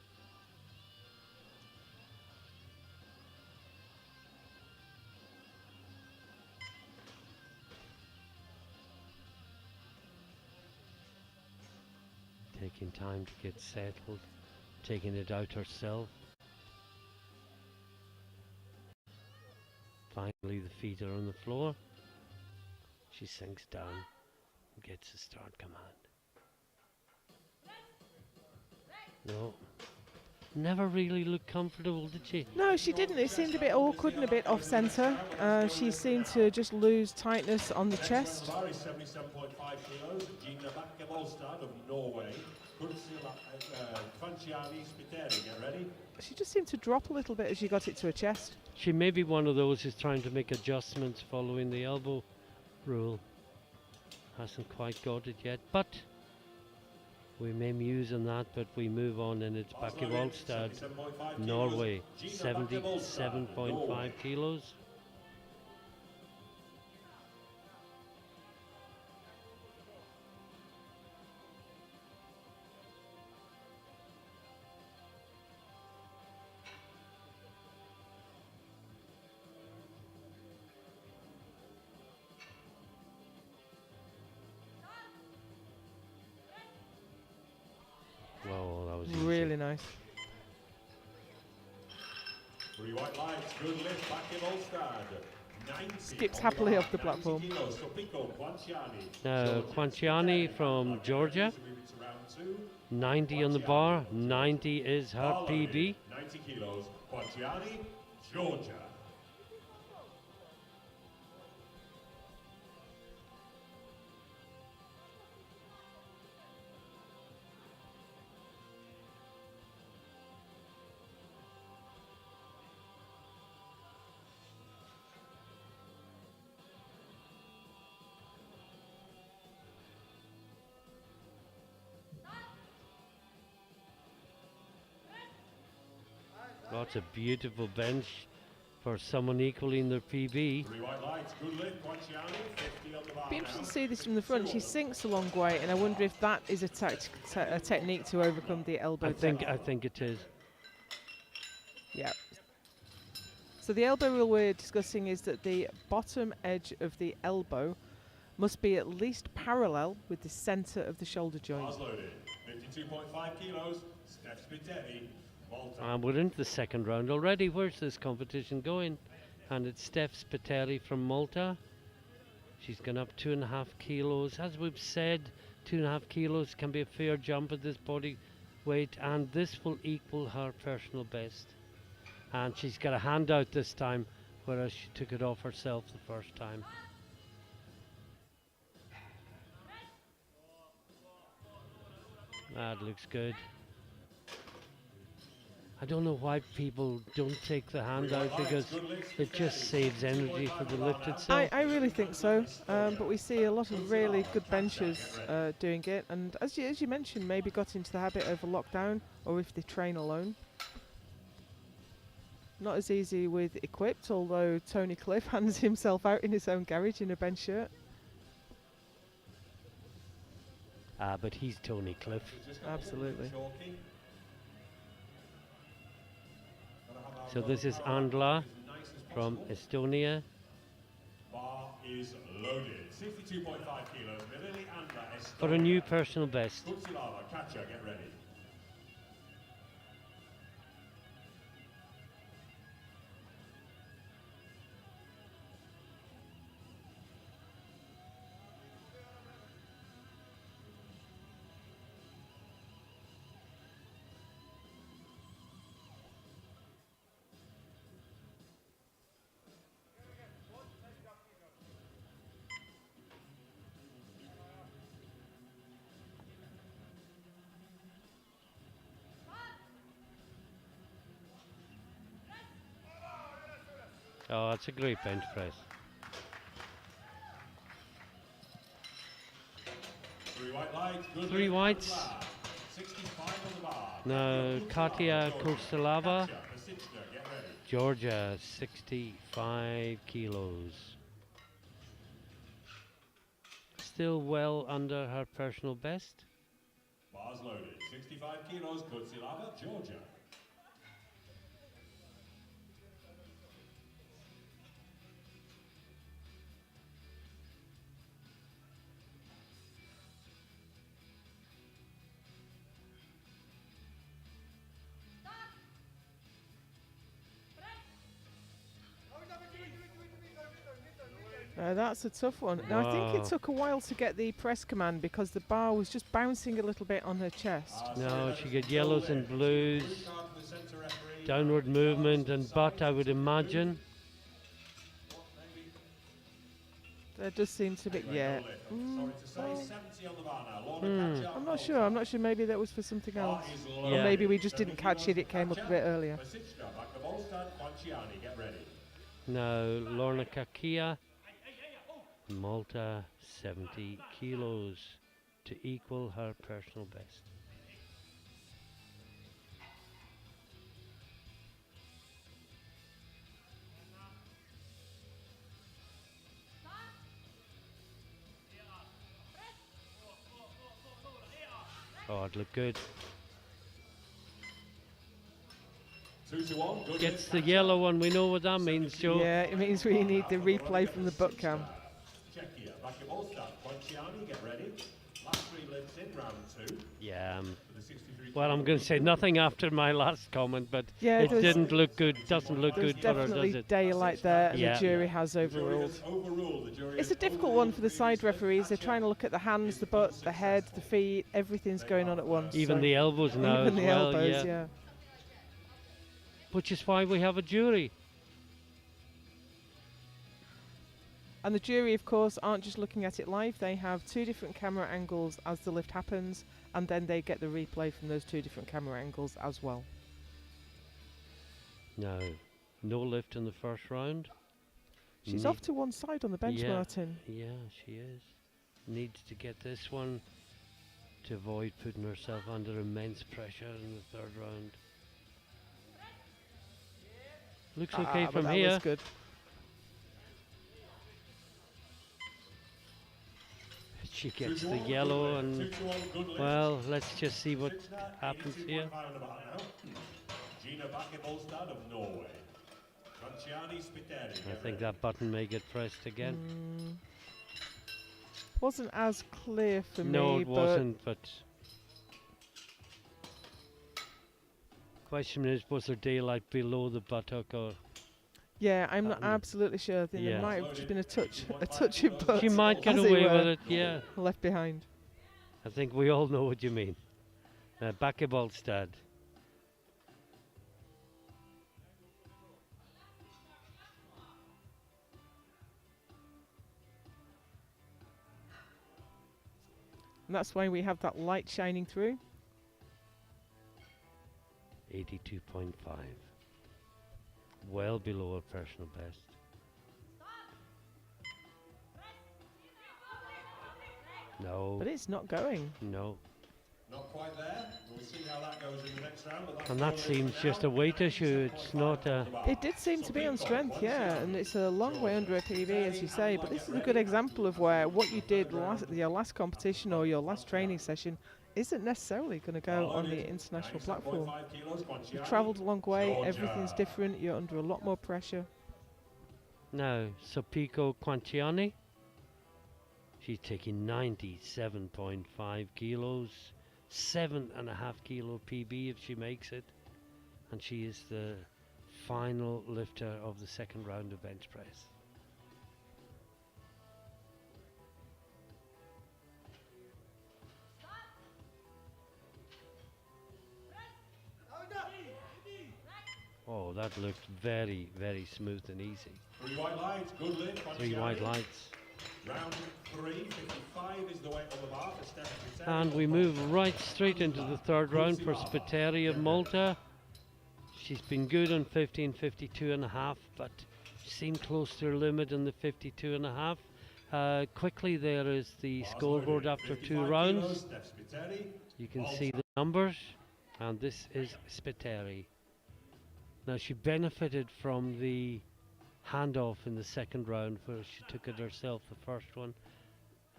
taking time to get settled, taking it out herself. Finally, the feet are on the floor. She sinks down and gets a start command. No, never really looked comfortable, did she? No, she didn't. It seemed a bit awkward and a bit off-centre. She seemed to just lose tightness on the chest. 77.5 kilos, Gina Bakke-Volstad of Norway. Franciani Spiteri, get ready. She just seemed to drop a little bit as she got it to her chest. She may be one of those who's trying to make adjustments following the elbow rule. Hasn't quite got it yet, but we may muse on that, but we move on, and it's Bakke-Volstad, Norway, 77.5 kilos. Wow, that was easy. Really nice. 3 white lights, good lift, Bakke-Volstad. 90 Skips on happily bar, off the 90 platform. kilos, Topiko Franciani. Now, Franciani from Georgia, 90 on the bar, 90 is her PB. 90 kilos, Franciani, Georgia. Lots of beautiful bench for someone equaling their PB. 3 white lights, good lift, Franciani, 50 on the bar Be interested now. to see this from the front. She sinks a long way, and I wonder if that is a technique to overcome the elbow. I think it is. Yeah. So the elbow rule we're discussing is that the bottom edge of the elbow must be at least parallel with the centre of the shoulder joint. Bars loaded, 52.5 kilos, Steph Spiteri, Malta. And we're into the second round already. Where's this competition going? And it's Steph Spiteri from Malta. She's gone up 2.5 kilos. As we've said, 2.5 kilos can be a fair jump at this body weight, and this will equal her personal best. And she's got a handout this time, whereas she took it off herself the first time. That looks good. I don't know why people don't take the handout, because it just saves energy for the lift itself. I really think so, but we see a lot of really good benchers doing it, and as you mentioned, maybe got into the habit of a lockdown, or if they train alone. Not as easy with equipped, although Tony Cliff hands himself out in his own garage in a bench shirt. But he's Tony Cliff. Absolutely. So this is Andla from Estonia. Bar is loaded, 62.5 kilos, Melili Andla, Estonia. For a new personal best. Kutsilava, catcher, get ready. Oh, that's a great bench press. 3 white lights, good 3 lift, whites. Andla, 65 on the bar. Now Katia Kursalava, Catcher, Kasichna, get ready. Georgia, 65 kilos. Still well under her personal best. Bars loaded, 65 kilos, Kutsilava, Georgia. That's a tough one. Now, I think Wow. it took a while to get the press command because the bar was just bouncing a little bit on her chest. No, she get yellows and blues, downward movement and butt, I would imagine. There does seem to be, yeah. Sorry to say, 70 on the bar now. Lorna I'm not sure. I'm not sure. Maybe that was for something else. Or Yeah. maybe we just didn't catch it. It came up a bit earlier. Get ready. Now, Lorna Kakia, Malta, 70 kilos to equal her personal best. Oh, it looked good. 2 to 1. Good Gets hit, the catch yellow one. We know what that means, Joe. Yeah, it means we need the replay from the butt cam. Check here. Back your ball start. Ponciani, get ready. Last 3 lifts in round 2. Yeah. For the 63 Well, I'm going to say nothing after my last comment, but Yeah, it there's- didn't look good. Doesn't look There's good for her, does definitely it? daylight there, and Yeah. the jury has The jury overruled. has overruled. The jury It's has a difficult overruled one for the side previous referees. They're lift. trying to look at the hands, the butt, the head, the feet. Everything's going on at once. Even so- the elbows now even as the well. elbows, yeah. yeah. Which is why we have a jury. And the jury, of course, aren't just looking at it live. They have 2 different camera angles as the lift happens, and then they get the replay from those 2 different camera angles as well. No, no lift in the first round. She's Ne- off to one side on the bench, Yeah. Martin. Yeah, she is. Needs to get this one to avoid putting herself under immense pressure in the third round. Looks okay but from that here. was good. She gets the yellow and, well, let's just see what happens here. Gina Bakke-Bolstad of Norway. Ponciani, Spiteri, I get think ready. that button may get pressed again. Wasn't as clear for No, me, it but wasn't, but question is, was there daylight below the buttock, or yeah, I'm not That one. absolutely sure. I think Yeah. there might have just been a touch of butt she might get as it away with were, it? Yeah, left behind. I think we all know what you mean. Bakke-Bolstad. And that's why we have that light shining through. 82.5. Well below her personal best. No, But it's not going. no. Not quite there. We'll see how that goes in the next round. But that's And that all it seems is just now. a weight issue. It's not a. It did seem to be on strength, yeah, and it's a long way under a PB, as you say. But this is a good example of where what you did your last competition or your last training session isn't necessarily going to go on the international platform. 97.5 kilos, You've Ponciani. travelled a long way, Georgia. everything's different, you're under a lot more pressure. Now, Sopiko Quanciani. She's taking 97.5 kilos. 7.5 kilo PB if she makes it. And she is the final lifter of the second round of bench press. Oh, that looked very, very smooth and easy. 3 white lights, good lift. 3 white Ponciani. lights. Round 3, 55 is the weight on the bar for Stefan Spiteri. And we move right straight into the third round for Spiteri of Malta. She's been good on 15, 52.5, but seemed close to her limit in the 52.5. Quickly, there is the scoreboard after 2 rounds. You can see the numbers, and this is Spiteri. Now, she benefited from the handoff in the second round where she took it herself, the first one.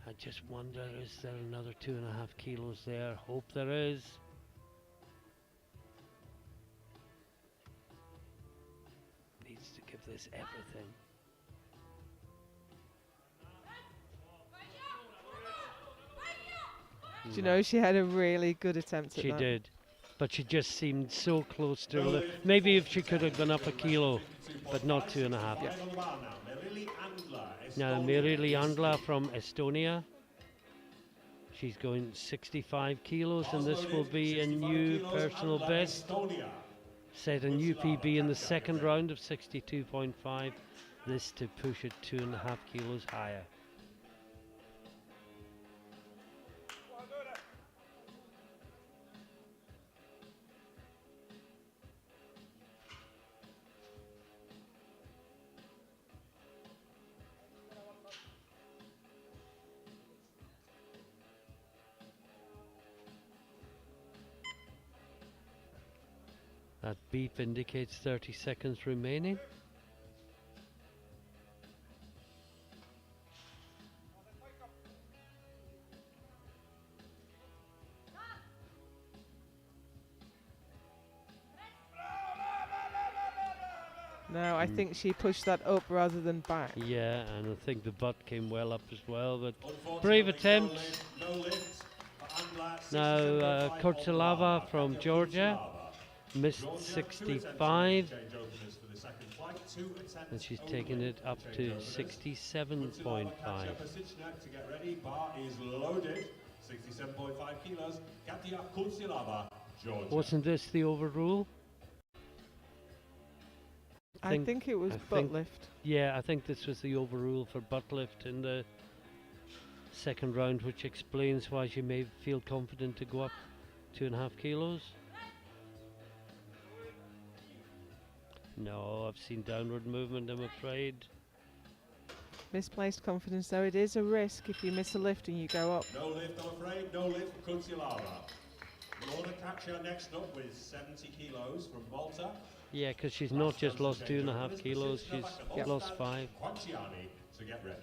I just wonder, is there another 2.5 kilos there? Hope there is. Needs to give this everything. Do you know, she had a really good attempt at She that. did. but she just seemed so close to her. Maybe if she could have gone up a kilo, but not 2.5. Right on the bar now, Merili Andla, Now, Estonia. Merili Andla from Estonia. She's going 65 kilos, and this will be a 65 new kilos, personal Andla, best. Estonia. Set a new PB in the second round of 62.5. This to push it 2.5 kilos higher. That beep indicates 30 seconds remaining. Now, I think she pushed that up rather than back. Yeah, and I think the butt came well up as well, but Unfortunately, brave attempt. No lift for Andla, Now, 67.5 Kurtsilava on the bar. from Katja Georgia Kurtsilava. missed Georgia, 65, 2 attempts change openers for the second flight, 2 attempts and she's only taken it up change to openers. 67.5. Katja Pasicna to get ready. Bar is loaded. 67.5 kilos. Katja Kurtsilava, Georgia. Wasn't this the overrule? I think it was I butt think- lift. Yeah, I think this was the overrule for butt lift in the second round, which explains why she may feel confident to go up 2.5 kilos. No, I've seen downward movement, I'm afraid. Misplaced confidence, though. It is a risk if you miss a lift and you go up. No lift, I'm afraid. No lift for Kurtsilava. Lorna Katja next up with 70 kilos from Malta. Yeah, because she's not just lost 2.5 kilos, she's lost 5. Quanciani to get ready.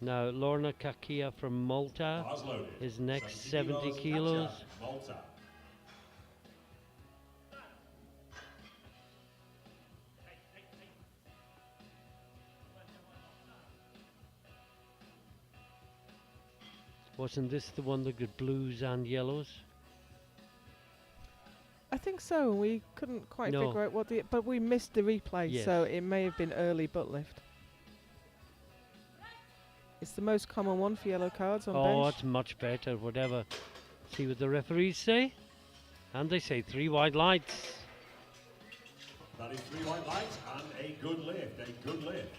Now, Lorna Kakia from Malta Bars loaded. is next, 70 kilos. Katja, Malta. Wasn't this the one that got blues and yellows? I think so. We couldn't quite No. figure out what the... But we missed the replay, Yes. so it may have been early butt lift. It's the most common one for yellow cards on Oh, bench. it's much better, whatever. See what the referees say? And they say 3 white lights. That is 3 white lights and a good lift. A good lift.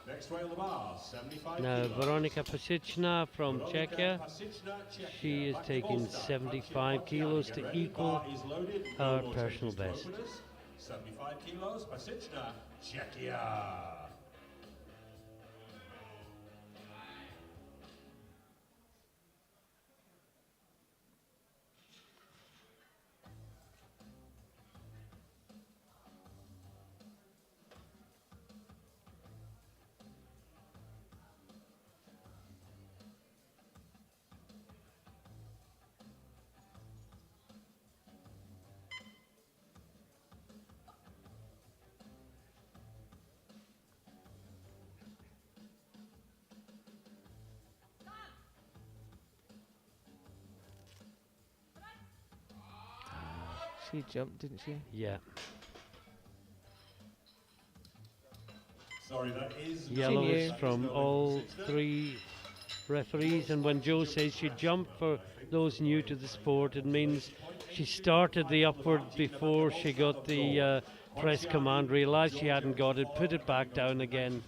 Next way on the bar, 75 Now, kilos. Veronika Pasichna from Veronika Czechia, Pasicna, Czechia. she is Back to taking Bolstad. 75 Quanciani, kilos get to ready. equal Bar is loaded. her No more personal changes to best. openers. 75 kilos, Pasicna, Czechia. She jumped, didn't she? Yeah. Sorry, that is Yellows knew. from all 3 referees, and when Joe says she jumped, for those new to the sport, it means she started the upward before she got the press command, realised she hadn't got it, put it back down again,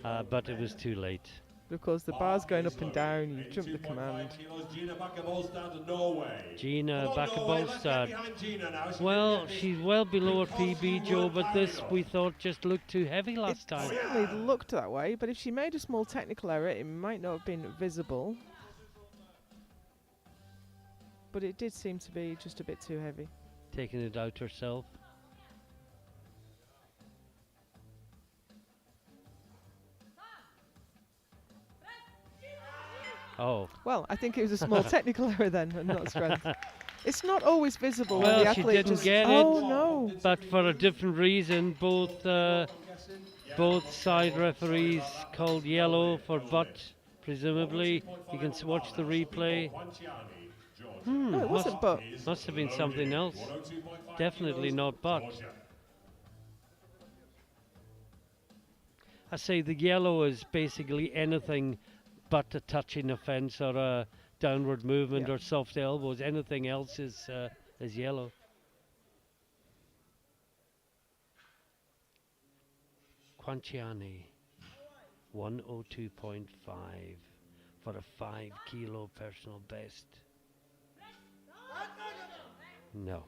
but it was too late. Because the bar's going up and down, you jump the command. Gina Bakkebolstad, Norway. Gina Come on, Norway, let's get Bakkebolstad. behind Gina now. She Well, can get she's this. well below her Because we PB, Joe, weren't but this carrying we on. thought just looked too heavy last It time. certainly looked that way, but if she made a small technical error, it might not have been visible. But it did seem to be just a bit too heavy. Taking it out herself. Oh. Well, I think it was a small technical error then, and not strength. It's not always visible when Well, the she athlete didn't just... get oh, it. no. But for a different reason, both side referees called yellow for butt, presumably. You can watch the replay. Quanciani, Georgia. No, it wasn't, but Must have been something else. 102.5 Definitely kilos, not but. Georgia. I say the yellow is basically anything but a touching offence or a downward movement Yeah. or soft elbows. Anything else is yellow. Quanciani, 102.5 for a 5 kilo personal best. No.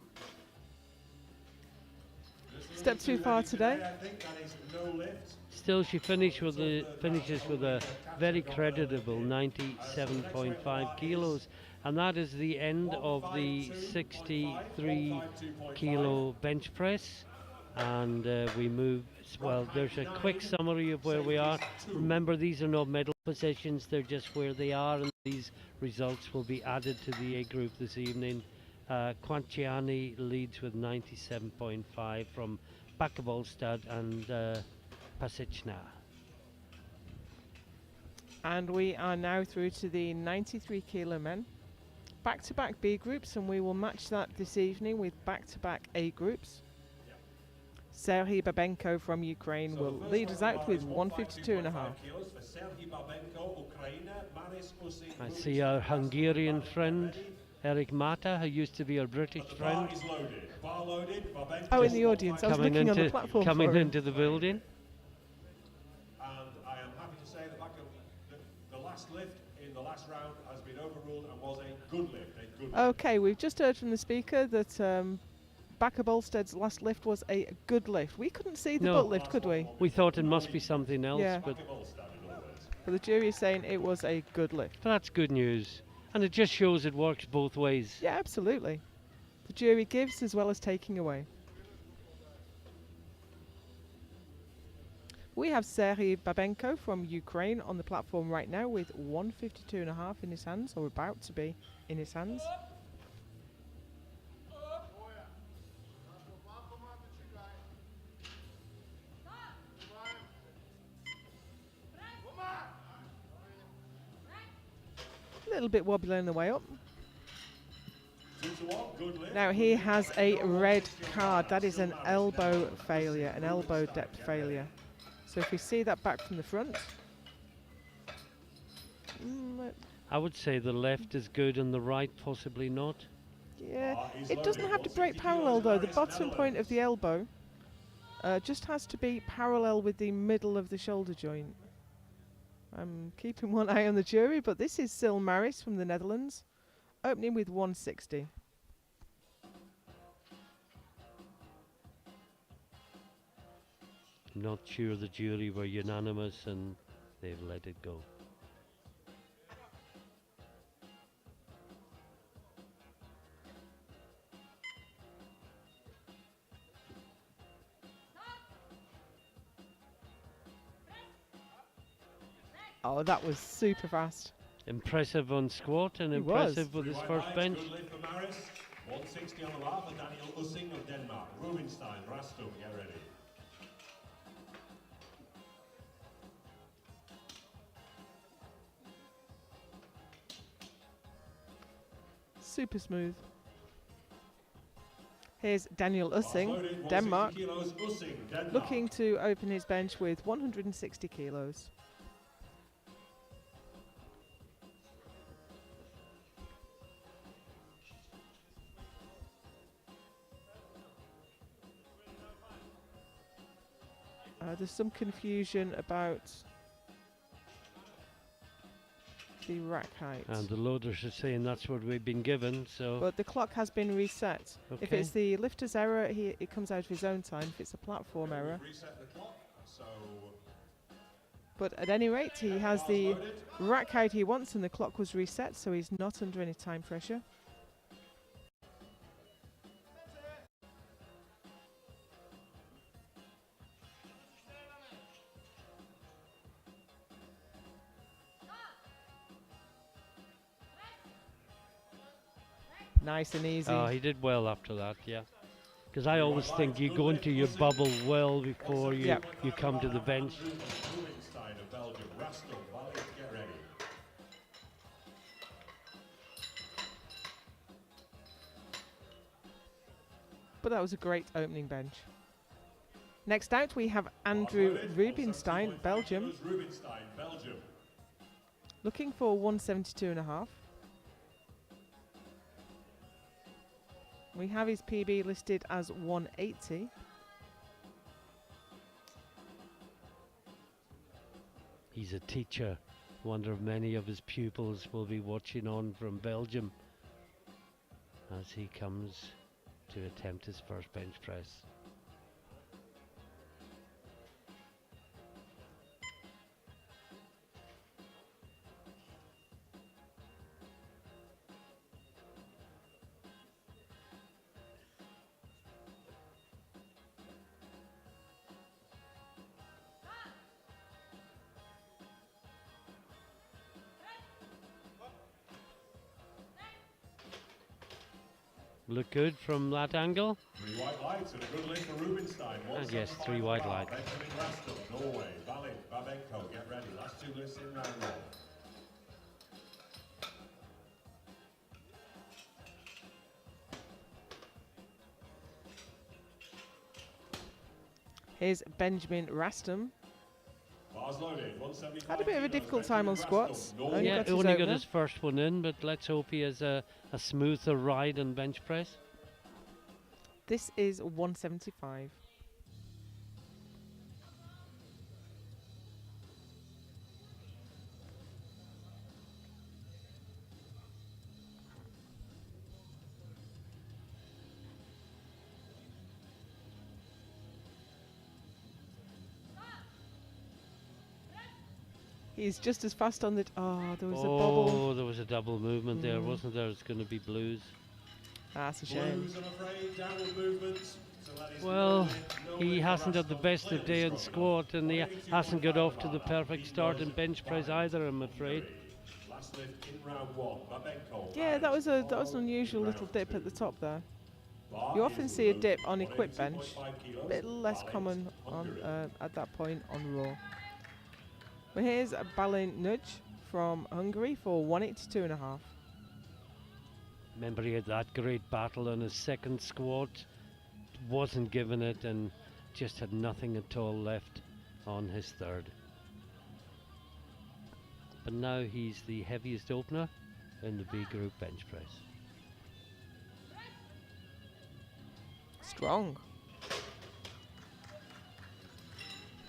step too far today. I think that is no lift. Still, she finishes with a very creditable 97.5 kilos, and that is the end of the 63 kilo bench press. And we move. Well, there's a quick summary of where we are. Remember, these are not medal positions; they're just where they are, and these results will be added to the A group this evening. Quanciani leads with 97.5 from Bakavolstad and Pasichna. And we are now through to the 93 kilo men. Back-to-back B groups, and we will match that this evening with back-to-back A groups. Serhiy Babenko from Ukraine will lead us out with 152.5. I see our Hungarian friend, Eric Mata, who used to be our British friend, Oh, in the audience. I was looking on the platform coming for him. into the building. And I am happy to say that the last lift in the last round has been overruled and was a good lift. Okay, we've just heard from the speaker that Backer Bolsted's last lift was a good lift. We couldn't see the No. butt lift, could we? We thought it must be something else, Yeah. but But the jury is saying it was a good lift. that's good news. And it just shows it works both ways. Yeah, absolutely. The jury gives as well as taking away. We have Serhiy Babenko from Ukraine on the platform right now with 152.5 in his hands, or about to be in his hands. A little bit wobbly on the way up. Now he has a red card. That is an elbow failure, an elbow depth failure. So if we see that back from the front. I would say the left is good and the right possibly not. Yeah, it doesn't have to break parallel though. The bottom point of the elbow just has to be parallel with the middle of the shoulder joint. I'm keeping one eye on the jury, but this is Sil Maris from the Netherlands, opening with 160. I'm not sure the jury were unanimous and they've let it go. Oh, that was super fast. Impressive on squat and He impressive with his first bench. 160 on the bar for Daniel Ussing of Denmark. Rubinstein, Rastum, get ready. Super smooth. Here's Daniel Ussing, Denmark, looking to open his bench with 160 kilos. There's some confusion about the rack height. And the loaders are saying that's what we've been given, so... But the clock has been reset. Okay. If it's the lifter's error, it comes out of his own time. If it's a platform error. Reset the clock, so But at any rate, he has the rack height he wants and the clock was reset, so he's not under any time pressure. Nice and easy. Oh, he did well after that, yeah. Because I always think you go into your bubble well before you, you come to the bench. Rubinstein of Belgium, Rastum, Valiant, get ready. but that was a great opening bench. Next out, we have Andrew Rubinstein, Belgium, looking for 172.5. We have his PB listed as 180. He's a teacher. Wonder if many of his pupils will be watching on from Belgium as he comes to attempt his first bench press. Look good from that angle. 3 white lights and a good lift for Rubinstein. And yes, 3 white lights. Benjamin Raston, Norway. Valid, Babenko, get ready. Last 2 lifts in round 1. Here's Benjamin Raston. Bars loaded, 175 Had a bit of a kilos, difficult time on Benjamin squats. Raston, Norway. Yeah, got his only got opener. his first one in, but let's hope he has a smoother ride on bench press. This is 175. He's just as fast on the... there was a bobble. Oh, there was a double movement there, wasn't there? It's going to be blues. That's a shame. Blues, I'm afraid, downward movements. So that is Well, no lift, no he lift for hasn't had the Raston. best of Clearly day in strong squat, and he enough. hasn't got off to the 82.5 perfect start in bench press either, I'm afraid. Last lift in round 1. Babenko. Yeah, that was an Valid, unusual in little round dip 2. at the top there. Bar You often is see a low, dip on equipped bench. 182.5 kilos. A bit less Valid, common on Hungary. at that point on raw. But here's a Balin Nudge from Hungary for 182.5. Remember, he had that great battle on his second squat, wasn't given it, and just had nothing at all left on his third. But now he's the heaviest opener in the B group bench press. Strong.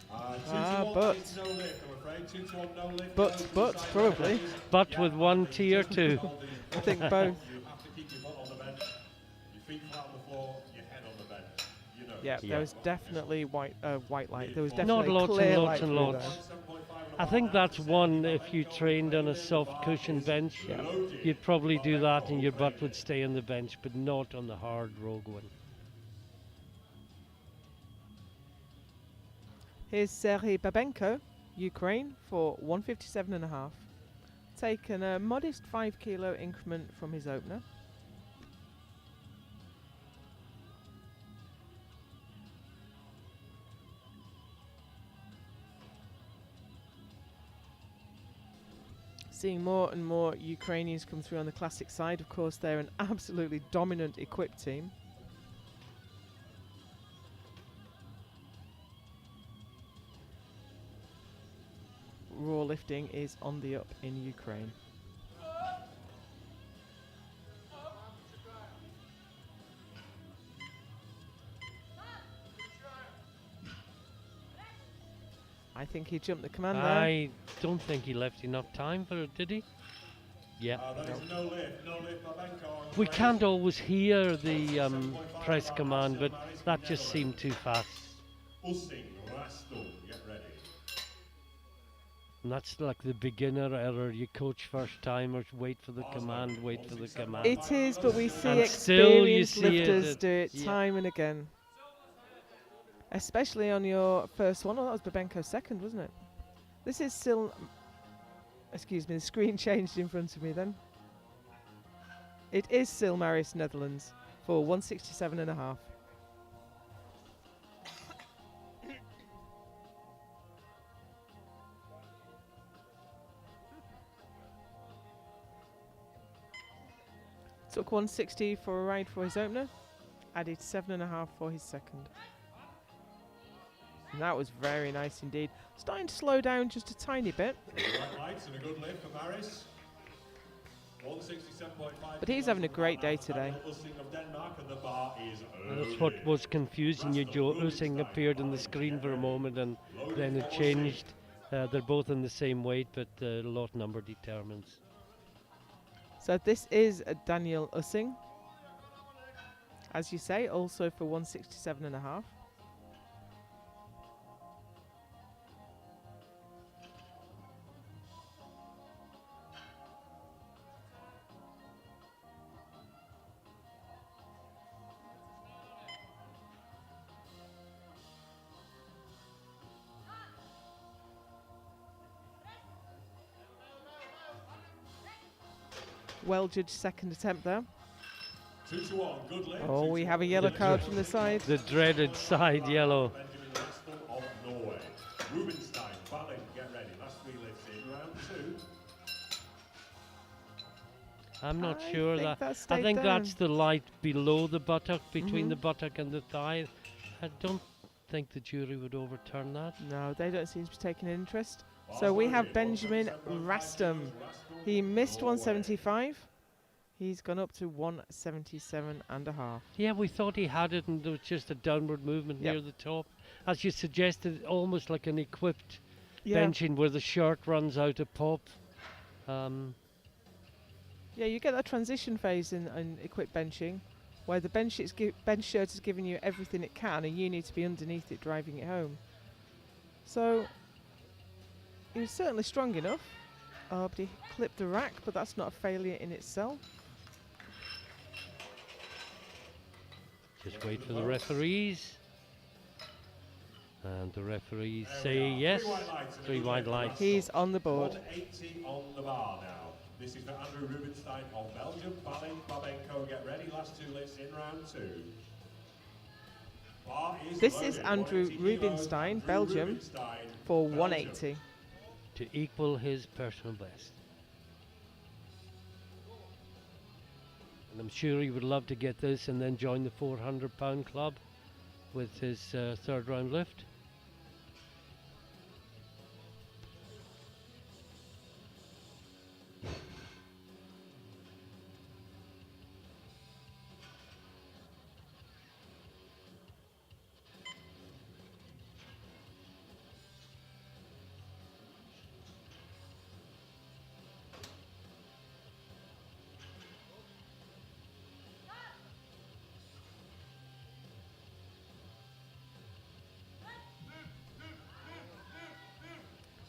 2 to 1 but- is no lift, I'm afraid. 2 to 1, no lift. But- Goes to but the side probably. benches. But with one tier two. I think both. You have to keep your foot on the bench, your feet flat on the floor, your head on the bench. You know. Yeah, Yeah. there was definitely white light. There was Not definitely lots and clear lots light and through lots. there. I think that's one, if you trained on a soft cushion bench, you'd probably do that and your butt would stay on the bench, but not on the hard rogue one. Here's Serhiy Babenko, Ukraine, for 157.5. Taken a modest 5 kilo increment from his opener. Seeing more and more Ukrainians come through on the classic side. Of course, they're an absolutely dominant equipped team. Raw lifting is on the up in Ukraine. I think he jumped the command there. I don't think he left enough time for it, did he? Yeah. That is no lift, Babenko, I'm We afraid. can't always hear the press command, but that just seemed too fast. Ussing, Raston, get ready. And that's like the beginner error. You coach first timers, wait for the command, wait for the command. It is, but we see And still you experienced see it lifters at- do it yeah. time and again. Especially on your first one. Oh, that was Babenko's second, wasn't it? This is still... Excuse me, the screen changed in front of me then. It is Silmaris, Netherlands, for 167.5. Took 160 for a ride for his opener. added 7.5 for his second. And that was very nice indeed. Starting to slow down just a tiny bit. White lights and a good lift for Maris. 167.5. But he's having a great day today. That's what was confusing you, Joe. Using appeared on the screen for a moment and then it changed. They're both in the same weight, but the lot number determines. So this is Daniel Ussing. As you say, also for 167.5. Well judged second attempt there. 2-1, good lift. Oh, we have a yellow card from the side. The dreaded side yellow. Benjamin Rastel of Norway. Rubenstein, Balin, get ready. Last 3 lifts in round 2. I'm not I sure think that. that I stayed think down. that's the light below the buttock, between Mhm. the buttock and the thigh. I don't think the jury would overturn that. No, they don't seem to be taking an interest. So we have Benjamin Rastum. He missed 175. He's gone up to 177.5. Yeah, we thought he had it, and there was just a downward movement Yep. near the top, as you suggested, almost like an equipped Yeah. benching where the shirt runs out of pop. Yeah, you get that transition phase in equipped benching, where the bench shirt is giving you everything it can, and you need to be underneath it driving it home. So he was certainly strong enough. But he clipped the rack, but that's not a failure in itself. Just wait for the referees. And the referees There we say are. yes. 3 white lights and a 3 good wide lift. lights. He's on the board. 180 on the bar now. This is for Andrew Rubenstein of Belgium. Balin, Babenko, get ready. Last 2 lifts in round 2. Bar is This loaded. is Andrew 180 kilo. Rubinstein, Andrew Belgium, Rubinstein, for Belgium. 180. To equal his personal best. And I'm sure he would love to get this and then join the 400-pound club with his third round lift.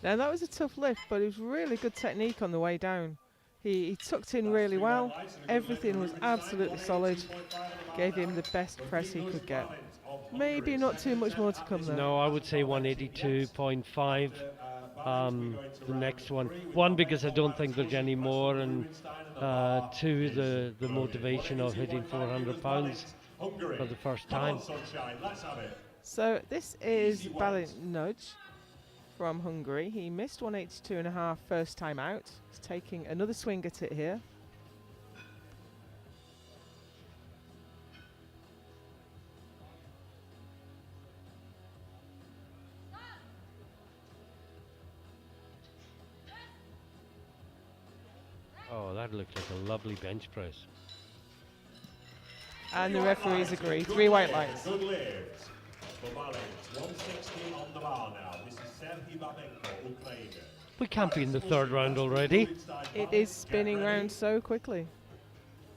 Now that was a tough lift, but it was really good technique on the way down. He tucked in really well. Everything was absolutely solid. Gave him the best press he could get. Maybe not too much more to come though. No, I would say 182.5. The next one. One, because I don't think there's any more, and two, the motivation of hitting 400 pounds for the first time. So this is Balint Nudge from Hungary. He missed 182.5 first time out. He's taking another swing at it here. Oh, that looked like a lovely bench press. And the referees agree. 3 white lights. Good lift. For Balint, 160 on the bar now. This is Serhii Babenko, Ukraine. We can't be in the third round already. It is spinning round so quickly.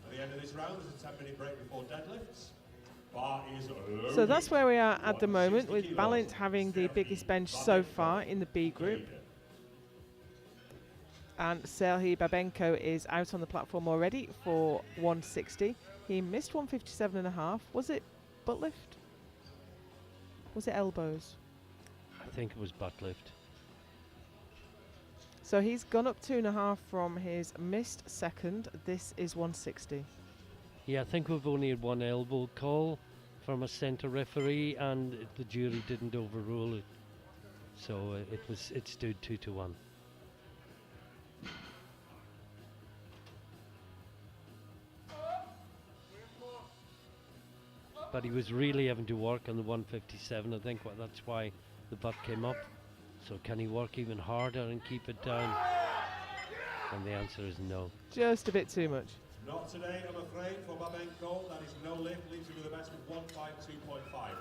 At the end of this round, there's a 10-minute break before deadlifts. Bar is loaded. So that's where we are at the moment, with Balint having the biggest bench so far in the B group. And Serhii Babenko is out on the platform already for 160. He missed 157.5. Was it butt lift? Was it elbows? I think it was butt lift. So he's gone up 2.5 from his missed second. This is 160. Yeah, I think we've only had one elbow call from a centre referee, and the jury didn't overrule it. So it stood 2-1. but he was really having to work on the 157. I think that's why the butt came up. So can he work even harder and keep it down? And the answer is no. Just a bit too much. Not today, I'm afraid, for Babenko. That is no lift, leaves you with a best of 152.5.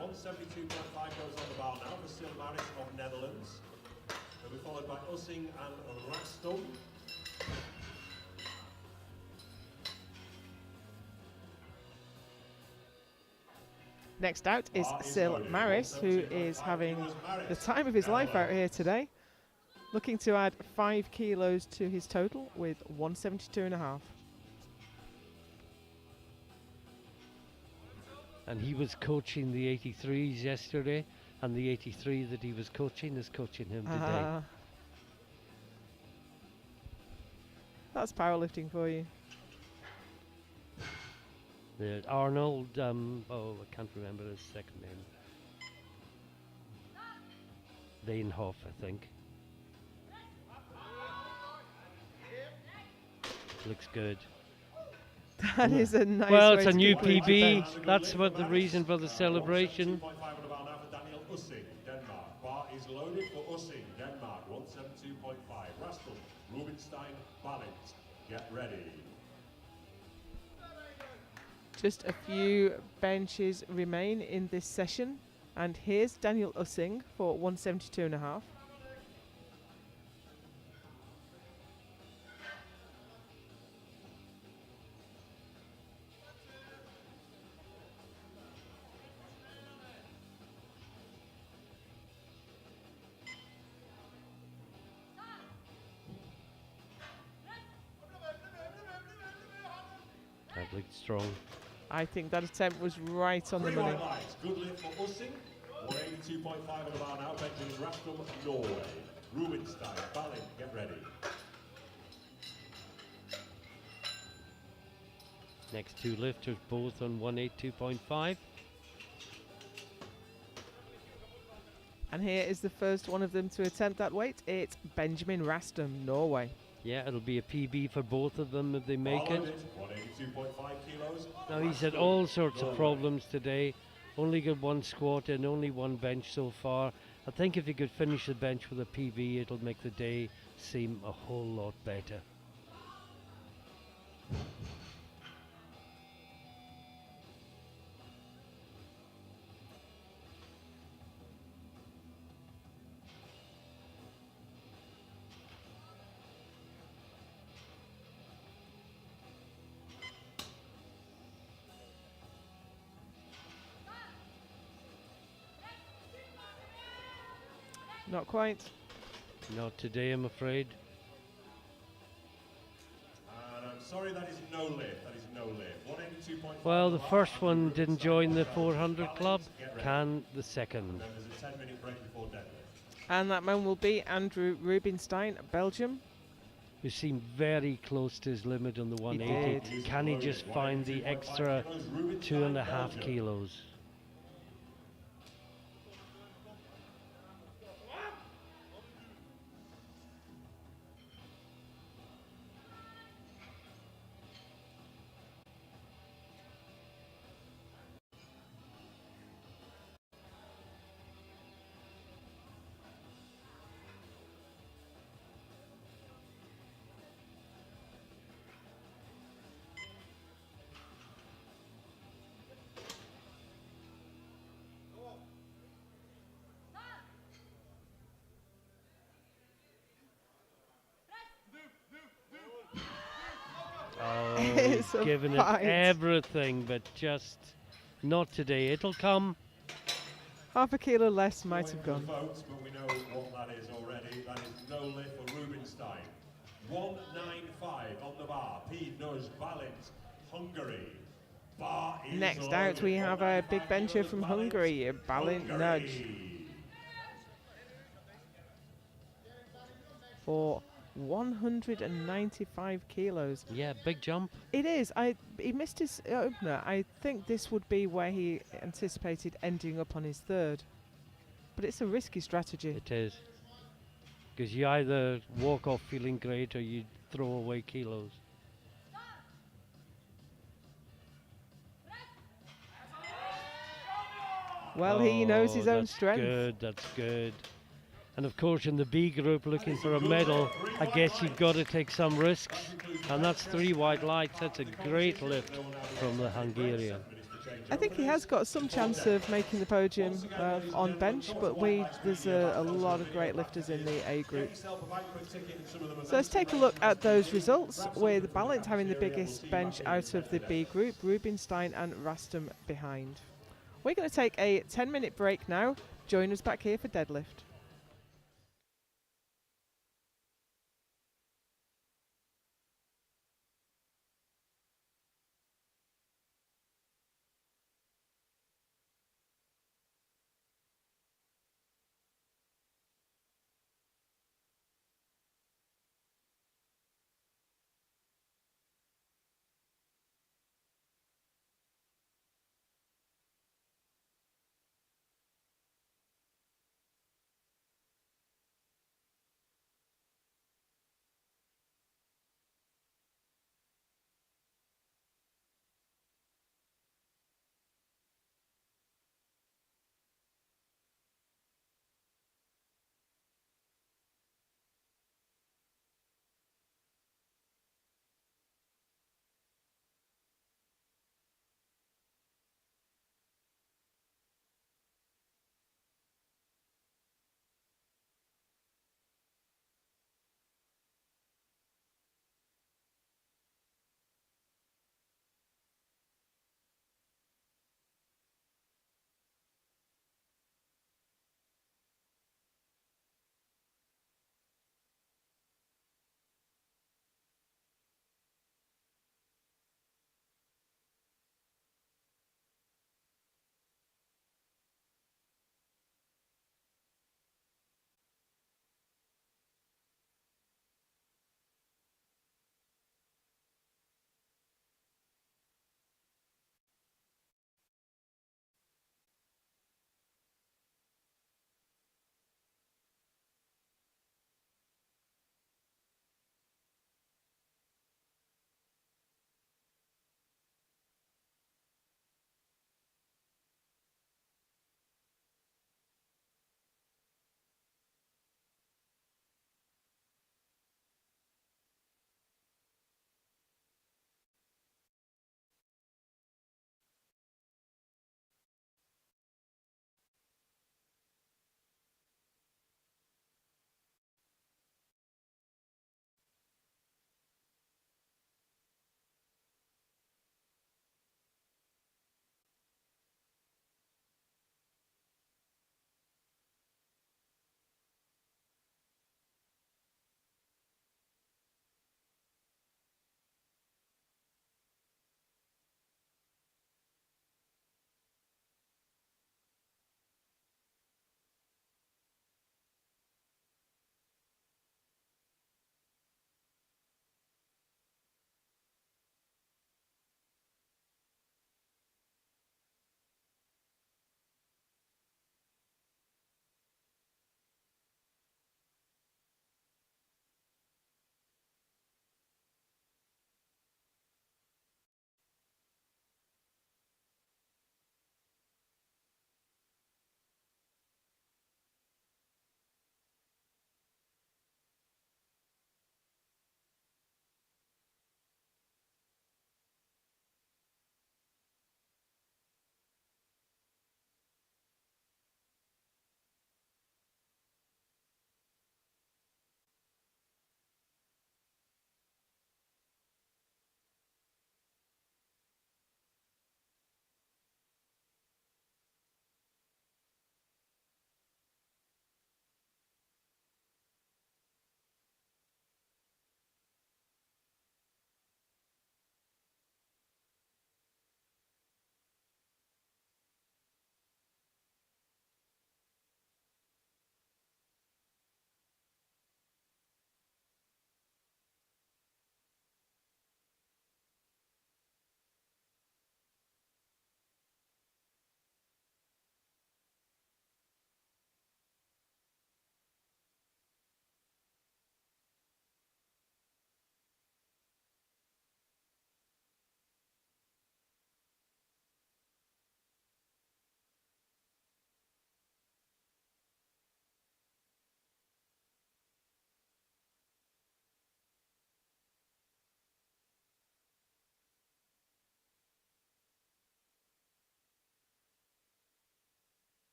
172.5 goes on the bar now for Sil Maris of Netherlands. They'll be followed by Ussing and Rastum. Next out is Sil Maris, who is having the time of his life out here today. Looking to add 5 kilos to his total with 172.5. And he was coaching the 83s yesterday, and the 83 that he was coaching is coaching him today. That's powerlifting for you. Arnold, I can't remember his second name. Veenhoff, I think. Looks good. That is a nice Well, way it's a to new conclude the bench. PB. That's what the reason for the celebration. 172.5 on the bar now for Daniel Ussing, Denmark. Bar is loaded for Ussing, Denmark. 172.5. Rastel, Rubinstein, Balint. Get ready. Just a few benches remain in this session. And here's Daniel Ussing for 172.5. That looked strong. I think that attempt was right on the Three money. white lights. Good lift for Ussing. 182.5 on the bar now. Benjamin Rastum, Norway. Rubinstein, Balint. Get ready. Next two lifters both on 182.5. And here is the first one of them to attempt that weight. It's Benjamin Rastum, Norway. Yeah, it'll be a PB for both of them if they make it. 182.5 kilos. Now he's had all sorts of problems today. Only got one squat and only one bench so far. I think if he could finish the bench with a PB, it'll make the day seem a whole lot better. Not quite. Not today, I'm afraid. And I'm sorry, that is no lift. That is no lift. 182.5. Well, the first one didn't join the 400 club. Can the second? Then there's a 10-minute break before deadlift. And that man will be Andrew Rubinstein, Belgium. Who seemed very close to his limit on the 180. did. Can he just find the extra 2.5 kilos? Oh, It's he's a given it fight. everything, but just not today. It'll come. Half a kilo less might have Going gone. for the votes, but we know what that is already. That is no lift for Rubinstein. 195 on the bar. P. Nuz, Balint, Hungary. Bar is Next loaded. out, we have a big 195 bencher kilos, from Balint, Hungary, Balint Hungary. Nudge, for 195 kilos. Yeah, big jump. It is. He missed his opener. I think this would be where he anticipated ending up on his third. But it's a risky strategy. It is. Because you either walk off feeling great or you throw away kilos. Well, he knows his own that's strength. Good, that's good. And of course, in the B group, looking for a medal, I guess you've got to take some risks. And that's 3 white lights. That's a great lift from the Hungarian. I think he has got some chance of making the podium on bench, but there's a lot of great lifters in the A group. So let's take a look at those results, with Balint having the biggest bench out of the B group, Rubinstein and Rastum behind. We're going to take a 10-minute break now. Join us back here for deadlift.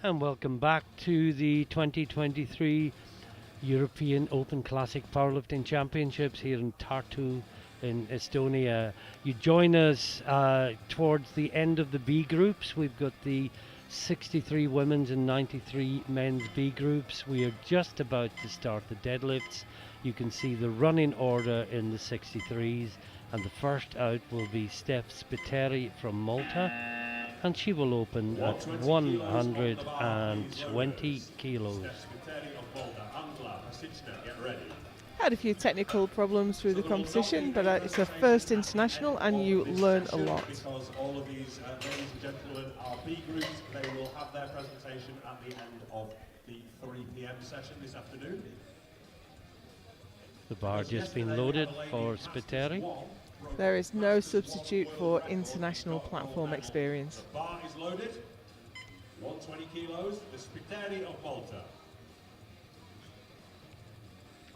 And welcome back to the 2023 European Open Classic Powerlifting Championships here in Tartu in Estonia. You join us towards the end of the B groups. We've got the 63 women's and 93 men's B groups. We are just about to start the deadlifts. You can see the running order in the 63s, and the first out will be Steph Spiteri from Malta, and she will open at 120 kilos. Had a few technical problems through the competition, but it's a first international and you learn a lot. Because all of these ladies and gentlemen are B groups, they will have their presentation at the end of the 3 p.m. session this afternoon. The bar just been loaded for Spiteri. There is no substitute for international platform experience. The bar is loaded, 120 kilos, the Spiteri of Malta.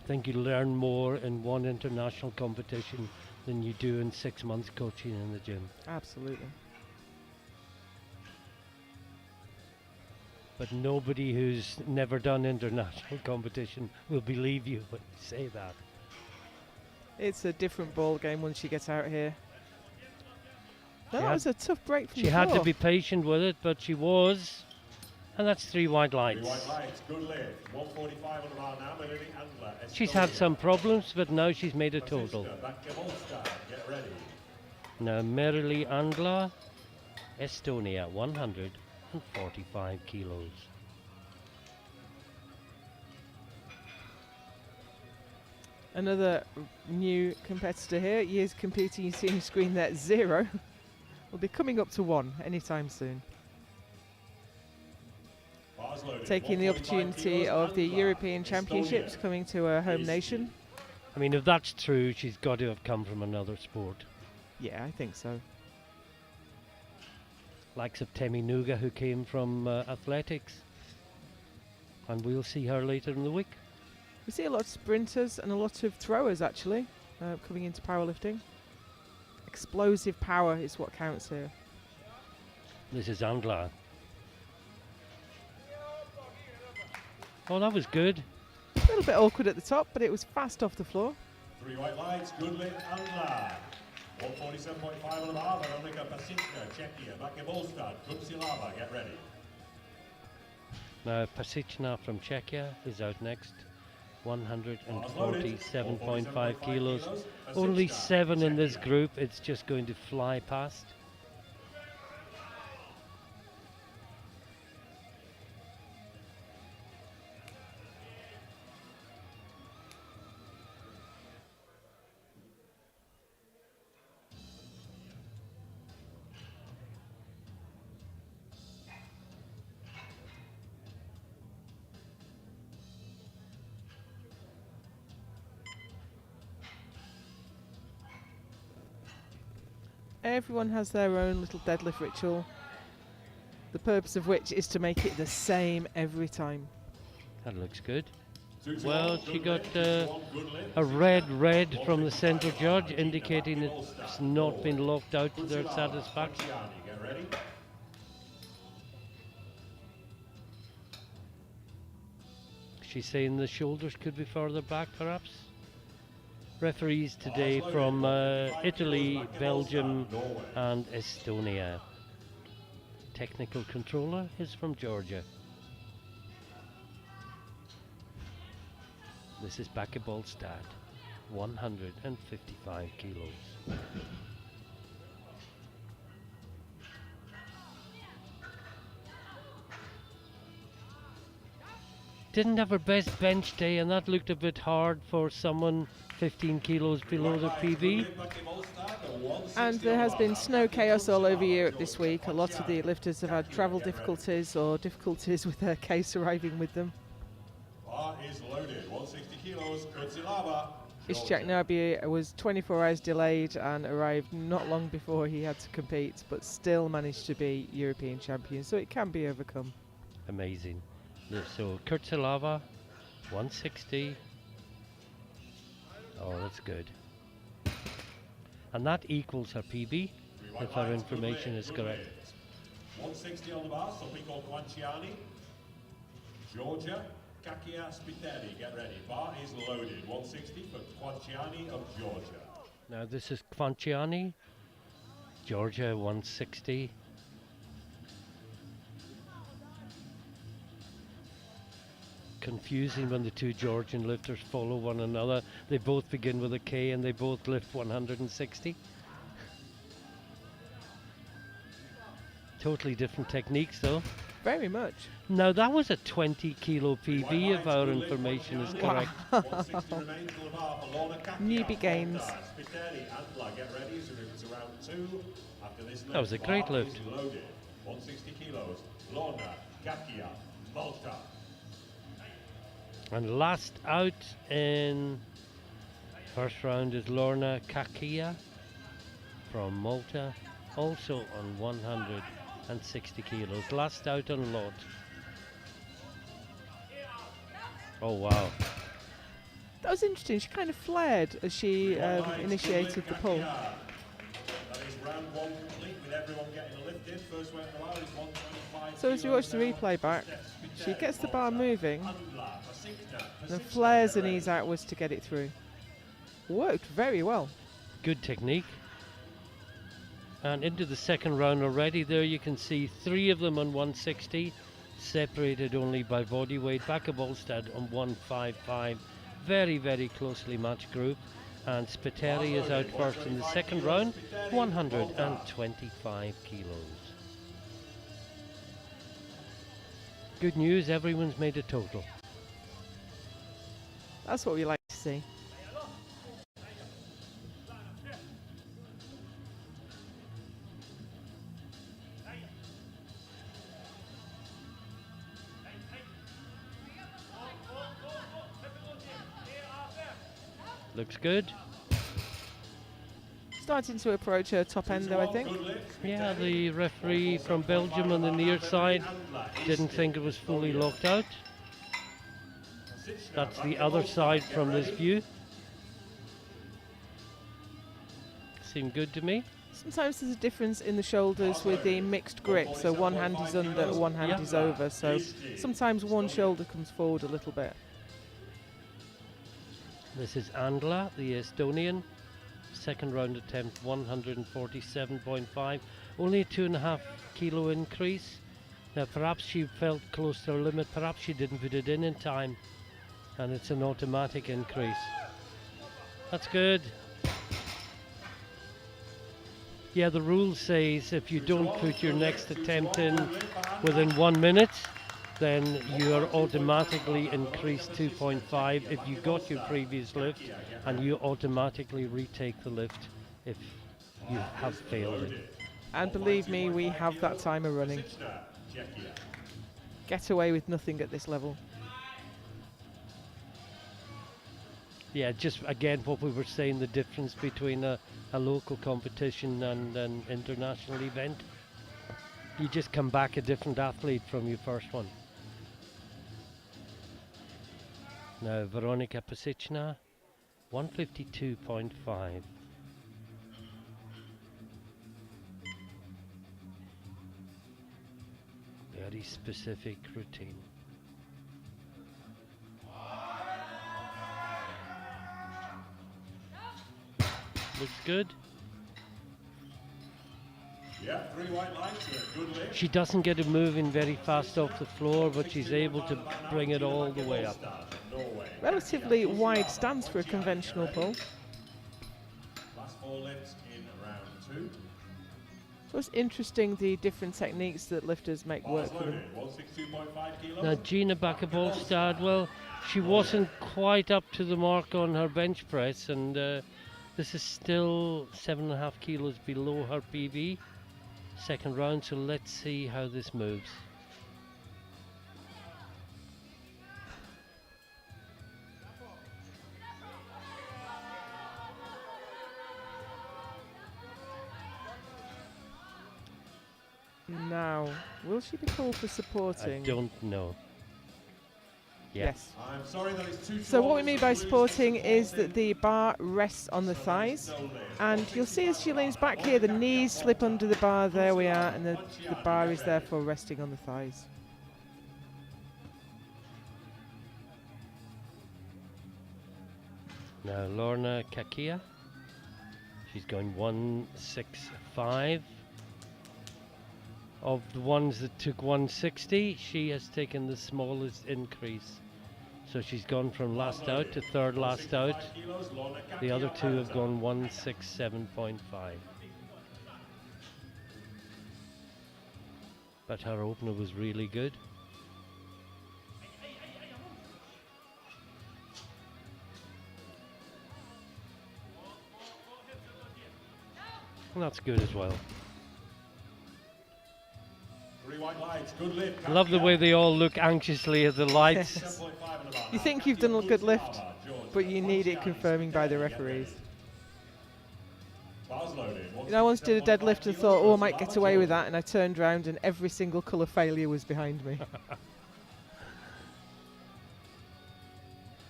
I think you learn more in one international competition than you do in 6 months coaching in the gym. Absolutely. But nobody who's never done international competition will believe you when you say that. It's a different ball game once you get out here. She That had- was a tough break from She the had to floor. be patient with it, but she was. And that's 3 white 3 lights. white lights, good lift, 145 on the bar now, Melanie Andler. She's had some problems, but now she's made a total. Get ready. Now Merily Andla, Estonia, 145 kilos. Another new competitor here. Years competing, you see on your screen there, 0. Will be coming up to 1 anytime soon. Bars loaded, Taking the 145 opportunity kilos, of the Andler, European Championships Estonia. coming to her home nation. I mean, if that's true, she's got to have come from another sport. Yeah, I think so. Likes of Temi Nuga, who came from athletics. And we'll see her later in the week. We see a lot of sprinters and a lot of throwers actually coming into powerlifting. Explosive power is what counts here. This is Andla. Oh, that was good. A little bit awkward at the top, but it was fast off the floor. 3 white lights, good lift, Andler. 147.5 on the bar, Veronika Pasicka, Czechia, Vakebolstad, Kupsilava, get ready. Now Pasichna from Czechia is out next. 147.5 kilos. Only 7 in this group. It's just going to fly past. Everyone has their own little deadlift ritual, the purpose of which is to make it the same every time. That looks good. 2 to Well, 1, she good got lift, 2 to 1, good lift. a red from the central judge, indicating it's not been locked out to their Kupsilava, satisfaction. Pontiani, get ready. She's saying the shoulders could be further back, perhaps. Referees today from Italy, Belgium, and Estonia. Technical controller is from Georgia. This is Bakebolstad, 155 kilos. Didn't have her best bench day, and that looked a bit hard for someone 15 kilos below their PB. And there has been snow chaos all over Europe this week. A lot of the lifters have had travel difficulties or difficulties with their case arriving with them. Bar is loaded, 160 kilos, Kupsilava. Ishak Nabi was 24 hours delayed and arrived not long before he had to compete, but still managed to be European champion, so it can be overcome. Amazing. So Kurtsilava, 160. Oh, that's good. And that equals her PB, if our information is correct. 160 on the bar, somebody called Quanciani. Georgia, Kakia Spiteri, get ready. Bar is loaded. 160 for Quanciani of Georgia. Now this is Quanciani, Georgia 160. Confusing when the two Georgian lifters follow one another. They both begin with a K and they both lift 160. Totally different techniques though. Very much. Now that was a 20 kilo PB if our information is correct. Newbie gains. That was a great lift. 160 kilos. Lorna, Kakia, Malta. And last out in first round is Lorna Kakia from Malta, also on 160 kilos. Last out on lot. Oh wow. That was interesting. She kind of flared as she initiated the pull. That is round one complete with everyone getting a lift in. First weight of the bar is 125. So as we watch the replay back, she gets the bar moving and then flares her knees outwards to get it through. Worked very well. Good technique. And into the second round already. There you can see three of them on 160, separated only by body weight. Back of Olstad on 155. Very, very closely matched group. And Spiteri is out first in the second round, 125 kilos. Good news, everyone's made a total. That's what we like to see. Looks good. Starting to approach her top end though, I think. Yeah, the referee from Belgium on the near side didn't think it was fully locked out. That's the other side from this view. Seemed good to me. Sometimes there's a difference in the shoulders with the mixed grip, so one hand is under, one hand is over, so sometimes one shoulder comes forward a little bit. This is Andla, the Estonian. Second round attempt, 147.5. Only a 2.5 kilo increase. Now perhaps she felt close to her limit, perhaps she didn't put it in time. And it's an automatic increase. That's good. Yeah, the rule says if you don't put your next attempt in within 1 minute, then you are automatically increased 2.5 if you got your previous lift, and you automatically retake the lift if you have failed it. And believe me, we have that timer running. Get away with nothing at this level. Yeah, just again what we were saying, the difference between a local competition and an international event. You just come back a different athlete from your first one. Now Veronika Pasichna, 152.5. Very specific routine. Looks good. Yeah, 3 white lights, a good lift. She doesn't get it moving very fast off the floor, but she's able to bring it all the way up. Relatively wide stance for a conventional pull. Last 4 lifts in round 2. So it's interesting the different techniques that lifters make work for them. 162.5 kilos. Now Gina Backabolstad, well, she wasn't quite up to the mark on her bench press, and this is still 7.5 kilos below her PB. Second round, so let's see how this moves. Now, will she be called for supporting? I don't know. Yeah. Yes. I'm sorry that it's too So tall. what we mean by It's a supporting loose is ball that the bar rests on the So thighs, there is no lift. and you'll see as she leans back here, the knees slip under the bar. There we are, and the bar is therefore resting on the thighs. Now Lorna Kakia, she's going 165. Of the ones that took 160, she has taken the smallest increase. So she's gone from last out to third last out. The other two have gone 167.5. But her opener was really good. And that's good as well. I love the way they all look anxiously at the lights. You think you've done a good lift, but you need it confirming by the referees. You know, I once did a deadlift and thought, oh, I might get away with that, and I turned around and every single colour failure was behind me.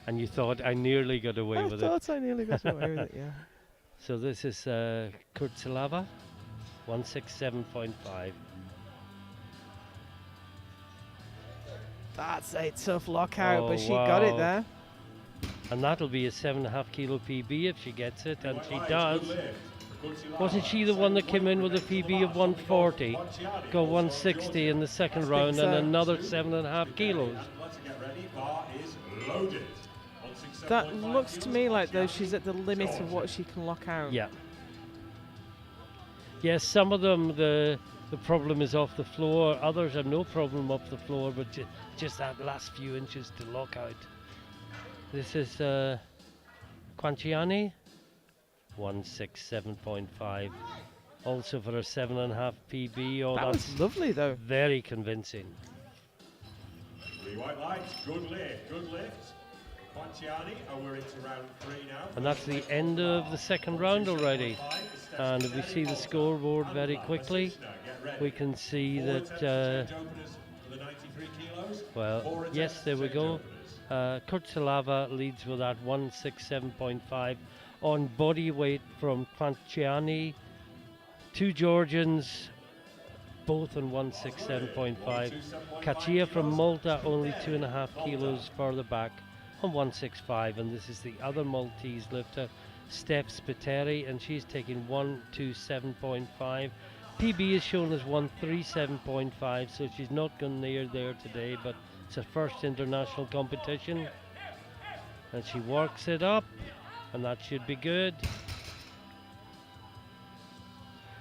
And you thought, I nearly got away with it. I thought I nearly got away with it, yeah. So this is Kurtsilava, 167.5. That's a tough lockout, Oh, but she got it wow. there. And that'll be a 7.5 kilo PB if she gets it, and she does. Wasn't she the one that came in with a PB of 140? Got 160 in the second round so. and another 7.5 kilos. That looks to me like though she's at the limit of what she can lock out. Yeah. Yes, some of them the problem is off the floor. Others have no problem off the floor, but just that last few inches to lock out. This is Quanciani, 167.5. Also for a 7.5 PB. Oh, That that's was lovely though. very convincing. Three white lights, good lift, good lift. Quanciani, we're into round 3 now. And that's the end of the second round already. And if we see the scoreboard very quickly, we can see that, well, yes, there we go. Kurtsilava leads with that 167.5 on body weight from Quanciani. Two Georgians, both on 167.5. Kachia from Malta, only 2.5 kilos further back on 165, and this is the other Maltese lifter, Steph Spiteri, and she's taking 127.5. PB is shown as 137.5, so she's not gone near there today, but it's her first international competition, and she works it up, and that should be good.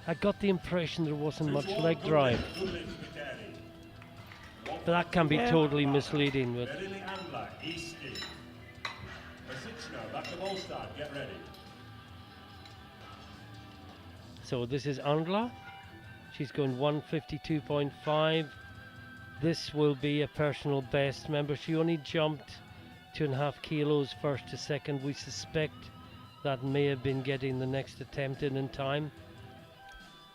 I got the impression there wasn't much leg drive, but that can be totally misleading. But so this is Andla. She's going 152.5. This will be a personal best. Remember, she only jumped 2.5 kilos first to second. We suspect that may have been getting the next attempt in time.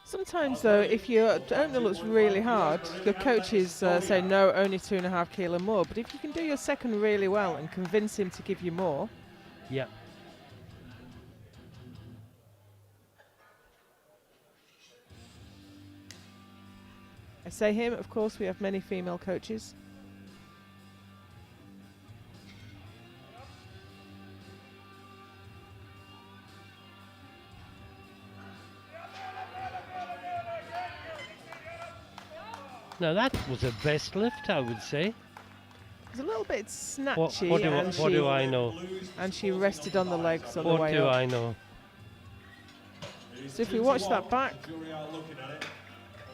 Sometimes though, if your opener looks really hard, your coaches say no, only 2.5 kilo more. But if you can do your second really well and convince him to give you more, yeah. I say him, of course, we have many female coaches. Now that was a best lift, I would say. It's a little bit snatchy. What do I know? And she rested on the legs on the What way do up. I know? So if we watch that back,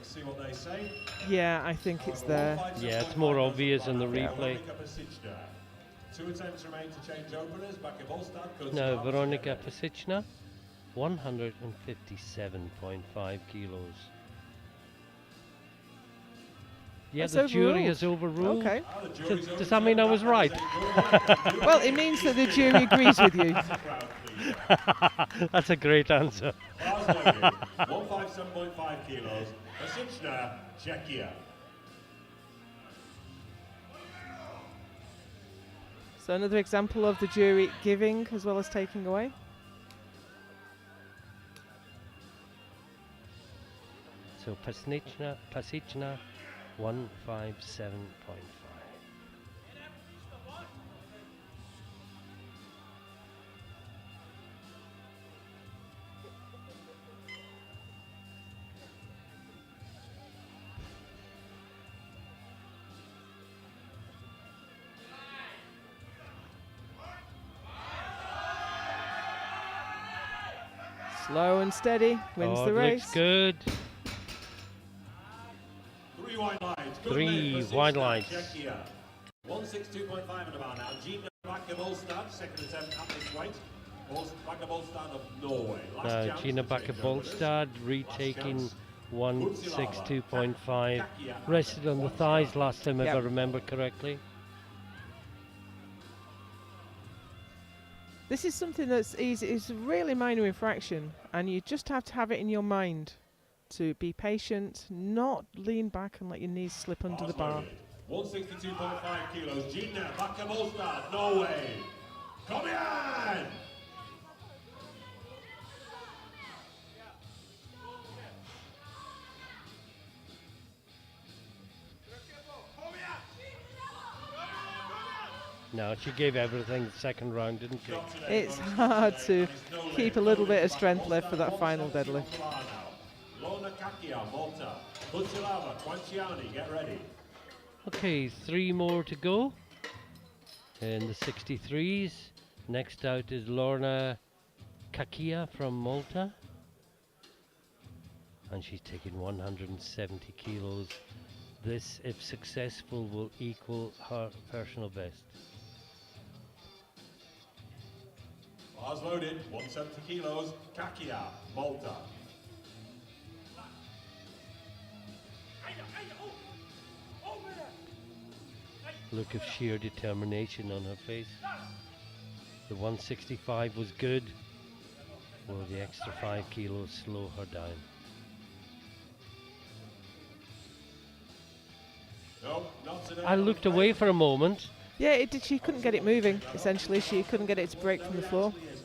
See what they say. yeah, I think it's there. Yeah, it's more obvious in the replay. Two attempts remain to change openers. Back at Volstad. Now Veronika Pasichna, 157.5 kilos. Yeah, That's the jury overruled. has overruled. Okay. Does that mean I was right? Well, it means that the jury agrees with you. That's a great answer. 157.5 kilos. Pasichna, Czechia. So another example of the jury giving as well as taking away. So Pasichna 157.5. Slow and steady wins the race. Looks good. 3 wide lines. Good Three lift for wide Czechia. lines. 162.5 and about now. Gina Bakke-Bolstad, second attempt at this weight. Bakke-Bolstad of Norway. Last Now chance Gina to take Bakke-Bolstad shoulders. retaking Last chance. 162.5. Rested on the thighs last time, if I remember correctly. This is something that's easy. It's a really minor infraction, and you just have to have it in your mind to be patient, not lean back and let your knees slip under the bar. 162.5 kilos. Gina Bakke-Bolstad, Norway. Kom igen! No, she gave everything second round, didn't she? It's hard to keep a little bit of strength left for that final deadlift. Lorna Kakia, Malta. Kuchilava, Quanciani, get ready. Okay, 3 more to go in the 63s. Next out is Lorna Kakia from Malta. And she's taking 170 kilos. This, if successful, will equal her personal best. Bars loaded, 170 kilos. Kakia, Malta. Look of sheer determination on her face. The 165 was good. Will the extra 5 kilos slow her down? No, not today. I looked away for a moment. Yeah, it did. She couldn't get it moving. Essentially, she couldn't get it to break from the floor. It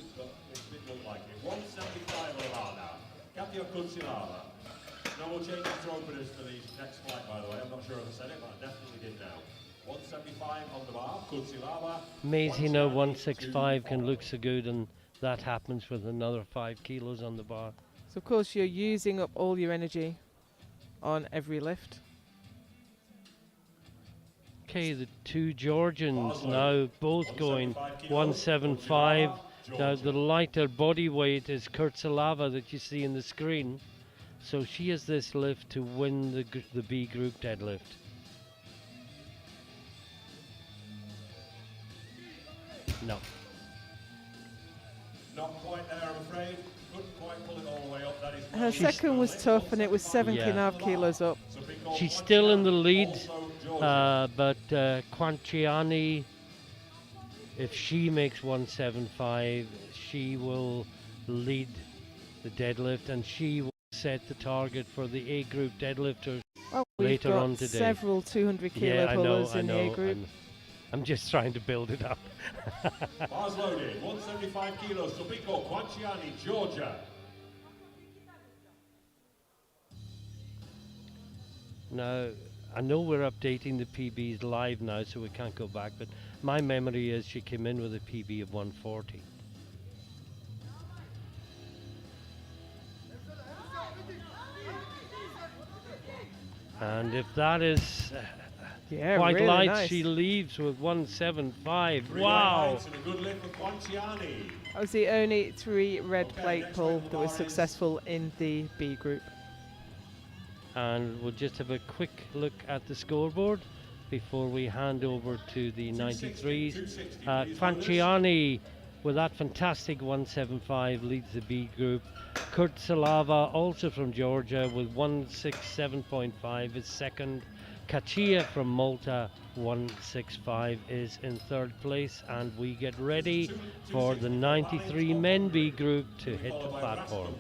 looked like it. 175 on the bar now. Katia Kuchilava. No more changes to openers for the next flight, by the way. I'm not sure if I said it, but I definitely did now. 175 on the bar. Kuchilava. Amazing how 165 can look so good, and that happens with another 5 kilos on the bar. So of course you're using up all your energy on every lift. Okay, the two Georgians now both going 175. Now the lighter body weight is Kurtsalava that you see in the screen. So she has this lift to win the B group deadlift. No. Not quite there, I'm afraid. Couldn't quite pull it all the way up. That is Her second was tough, and it was 7.5 kilos up. She's still in the lead, but Quanciani, if she makes 175, she will lead the deadlift, and she will set the target for the A group deadlifters Well, we've later got on today. several 200 kilo pullers in the A group. I'm just trying to build it up. Bars loaded, 175 kilos. Subiko Quanciani, Georgia. Now, I know we're updating the PBs live now, so we can't go back, but my memory is she came in with a PB of 140. And if that is white really lights, nice. she leaves with 175. Three Wow! lights and a good lift for Quanciani. That was the only 3 red plate pull that was successful in the B group. And we'll just have a quick look at the scoreboard before we hand over to the 93s. Quanciani with that fantastic 175 leads the B group. Kurt Salava, also from Georgia, with 167.5 is second. Kachia from Malta, 165 is in third place, and we get ready for the 93 men B group to hit the platform.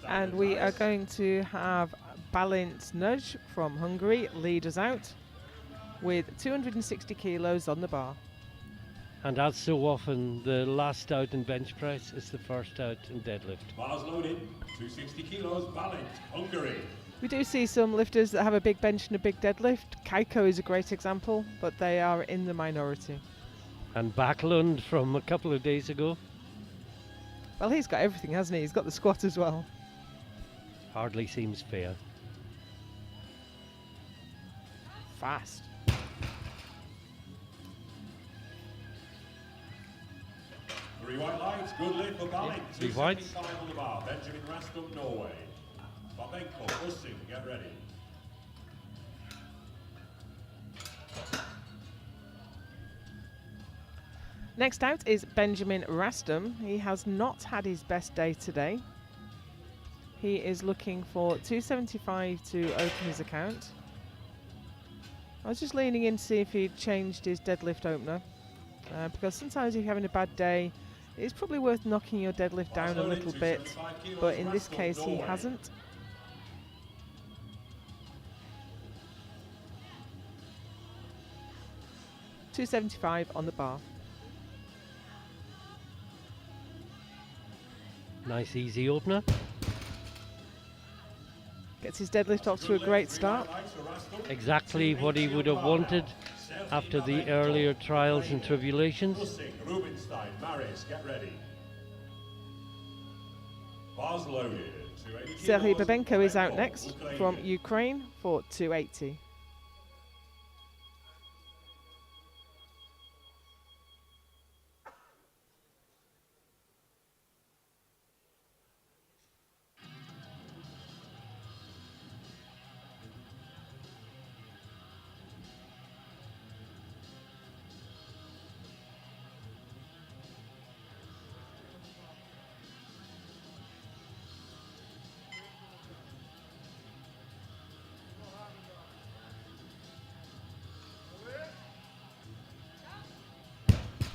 And we are going to have Balint Nudge from Hungary lead us out with 260 kilos on the bar. And as so often, the last out in bench press is the first out in deadlift. Bars loaded, 260 kilos, Balint, Hungary. We do see some lifters that have a big bench and a big deadlift. Kaiko is a great example, but they are in the minority. And Backlund from a couple of days ago. Well, he's got everything, hasn't he? He's got the squat as well. Hardly seems fair. Fast. Three white lights, good lift for Balint. Yeah, three whites. 275 on the bar, Benjamin Rastum, Norway. Babenko, Ussing, get ready. Next out is Benjamin Rastum. He has not had his best day today. He is looking for 275 to open his account. I was just leaning in to see if he'd changed his deadlift opener. Because sometimes if you're having a bad day, it's probably worth knocking your deadlift down a little bit. But in this case, he hasn't. $275 on the bar. Nice easy opener. Gets his deadlift off to a great start. Exactly what he would have wanted after the earlier trials and tribulations. Ussing, Rubinstein, Maris, get ready. Bars loaded. 280 Serhii kilos, Babenko is out next Ukraine. from Ukraine for 280.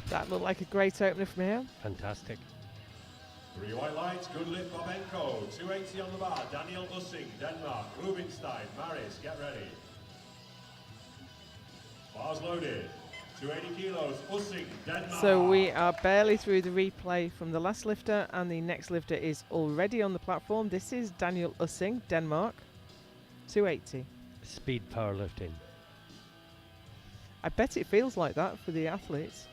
That looked like a great opener from here. Fantastic. Three white lights, good lift, Babenko. 280 on the bar, Daniel Ussing, Denmark. Rubinstein, Maris, get ready. Bars loaded. 280 kilos, Ussing, Denmark. So we are barely through the replay from the last lifter, and the next lifter is already on the platform. This is Daniel Ussing, Denmark, 280. Speed powerlifting. I bet it feels like that for the athletes.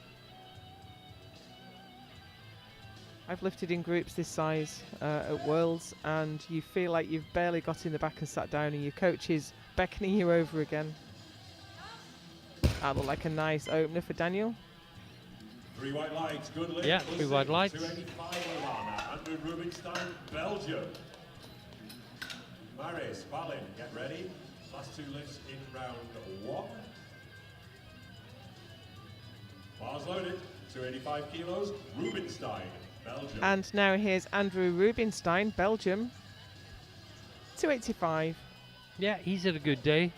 I've lifted in groups this size at Worlds, and you feel like you've barely got in the back and sat down, and your coach is beckoning you over again. That looked like a nice opener for Daniel. Three white lights, good lift. Yeah, three white lights. 285 Lana, Andrew Rubinstein, Belgium. Maris, Balin, get ready. Last two lifts in round one. Bars loaded, 285 kilos, Rubinstein, Belgium. And now here's Andrew Rubinstein, Belgium, 285. Yeah, he's had a good day.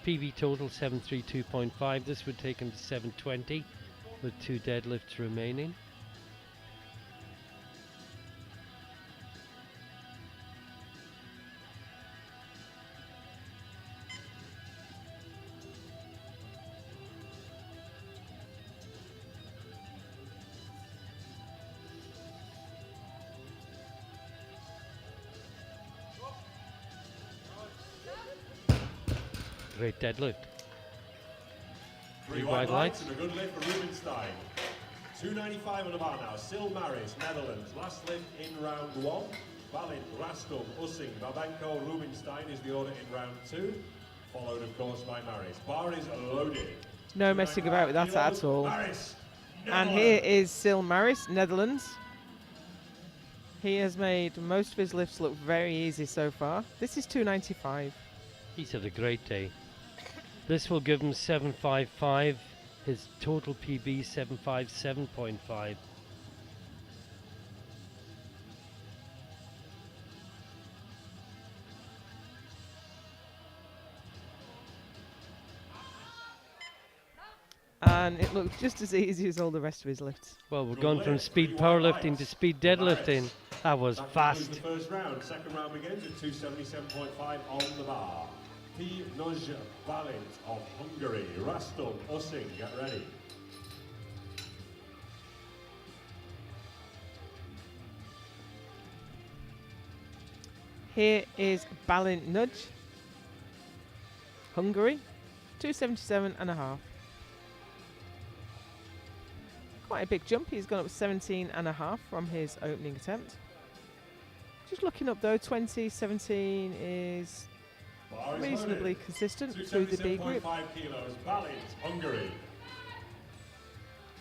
PB total 732.5. This would take him to 720 with 2 deadlifts remaining. Great deadlift. Three white lights and a good lift for Rubinstein. 295 on the bar now. Sil Maris, Netherlands. Last lift in round one. Balin, Rastum, Ussing, Babenko, Rubinstein is the order in round two. Followed, of course, by Maris. Bar is loaded. No messing about with that at all. Maris, And here is Sil Maris, Netherlands. He has made most of his lifts look very easy so far. This is 295. He's had a great day. This will give him 755. His total PB 757.5. And it looked just as easy as all the rest of his lifts. Well, we're Good gone from lift, speed 3 wide powerlifting to lights speed for Maris. deadlifting. That was That concludes fast. the first round. Second round begins at 277.5 on the bar. P. Balint of Hungary. Rastum Ussing, get ready. Here is Balint Nudge, Hungary, 277.5. Quite a big jump. He's gone up 17.5 from his opening attempt. Just looking up though, 2017 is Bar is reasonably loaded. consistent through the B group. 277.5 kilos. Balint, Hungary.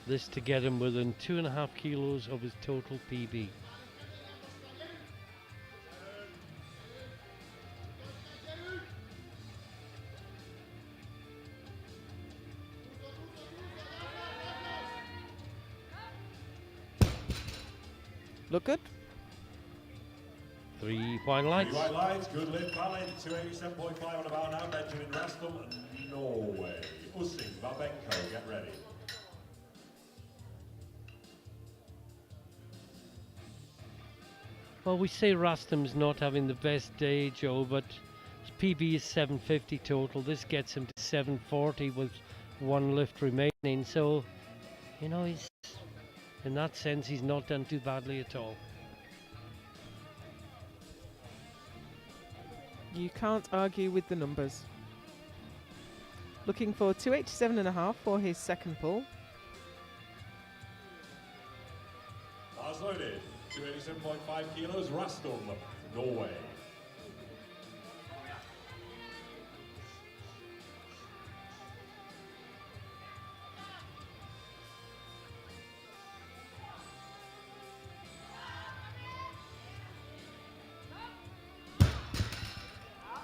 This to get him within 2.5 kilos of his total PB. Look good. 3 wide lights. 3 white lights, good lift. Balint, 287.5 on the bar now. Benjamin Rastum, Norway. Ussing, Babenko, get ready. Well, we say Rastum's not having the best day, Joe, but his PB is 750 total. This gets him to 740 with 1 lift remaining. So, you know, he's in that sense, he's not done too badly at all. You can't argue with the numbers. Looking for 287.5 for his second pull. Bars loaded. 287.5 kilos. Rastum, Norway.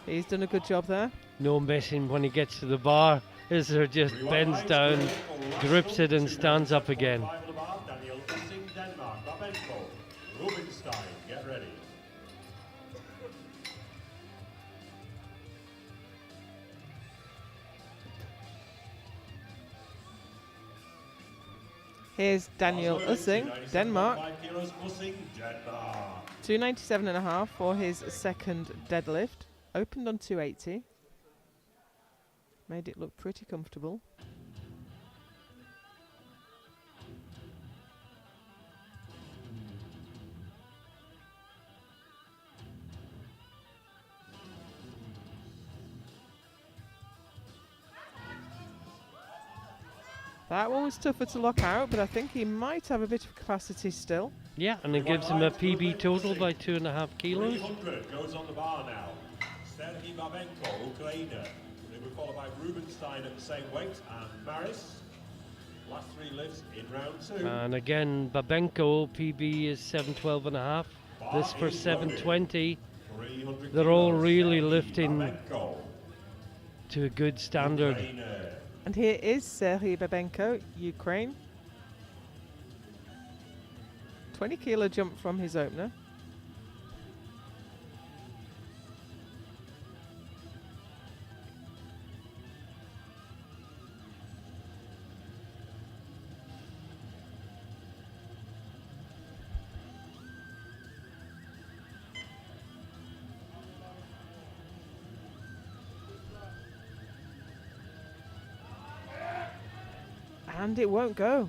He's done a good job there. No messing when he gets to the bar. Izzer just 3 white bends lights, down, good lift for grips Rastum, it and stands up again. 287.5 on the bar. Daniel Ussing, Denmark. Babenko, Rubinstein, get ready. Here's Daniel Bars loaded. Ussing, Denmark. 297.5 kilos. Ussing, Denmark. 297.5 for his second deadlift. Opened on 280. Made it look pretty comfortable. That one was tougher to lock out, but I think he might have a bit of capacity still. Yeah, and it gives him a PB total by 2.5 kilos. 300 goes on the bar now. Serhii Babenko, Ukraine. They were followed by Rubinstein at the same weight, and Maris. Last 3 lifts in round 2. And again, Babenko PB is 712.5. This for 720. 300 They're all kilos. really Serhii lifting Babenko, to a good standard. Ukraine. And here is Serhii Babenko, Ukraine. 20 kilo jump from his opener. And it won't go.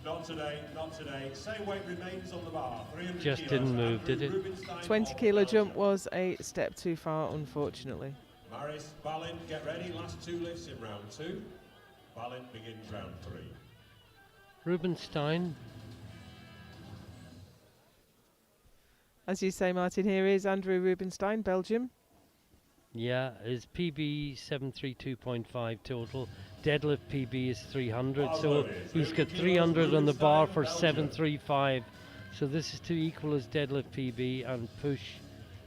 Not today, not today. Same weight remains on the bar. 300 Just kilos. didn't move, Andrew did it? Rubinstein 20 of kilo Belgium. jump was a step too far, unfortunately. Maris, Balint, get ready. Last 2 lifts in round 2. Balint begins round 3. Rubinstein, As you say, Martin, here is Andrew Rubinstein, Belgium. yeah, his PB 732.5 total. Deadlift PB is 300, so he's got 300 on the bar for 735. So this is to equal his deadlift PB and push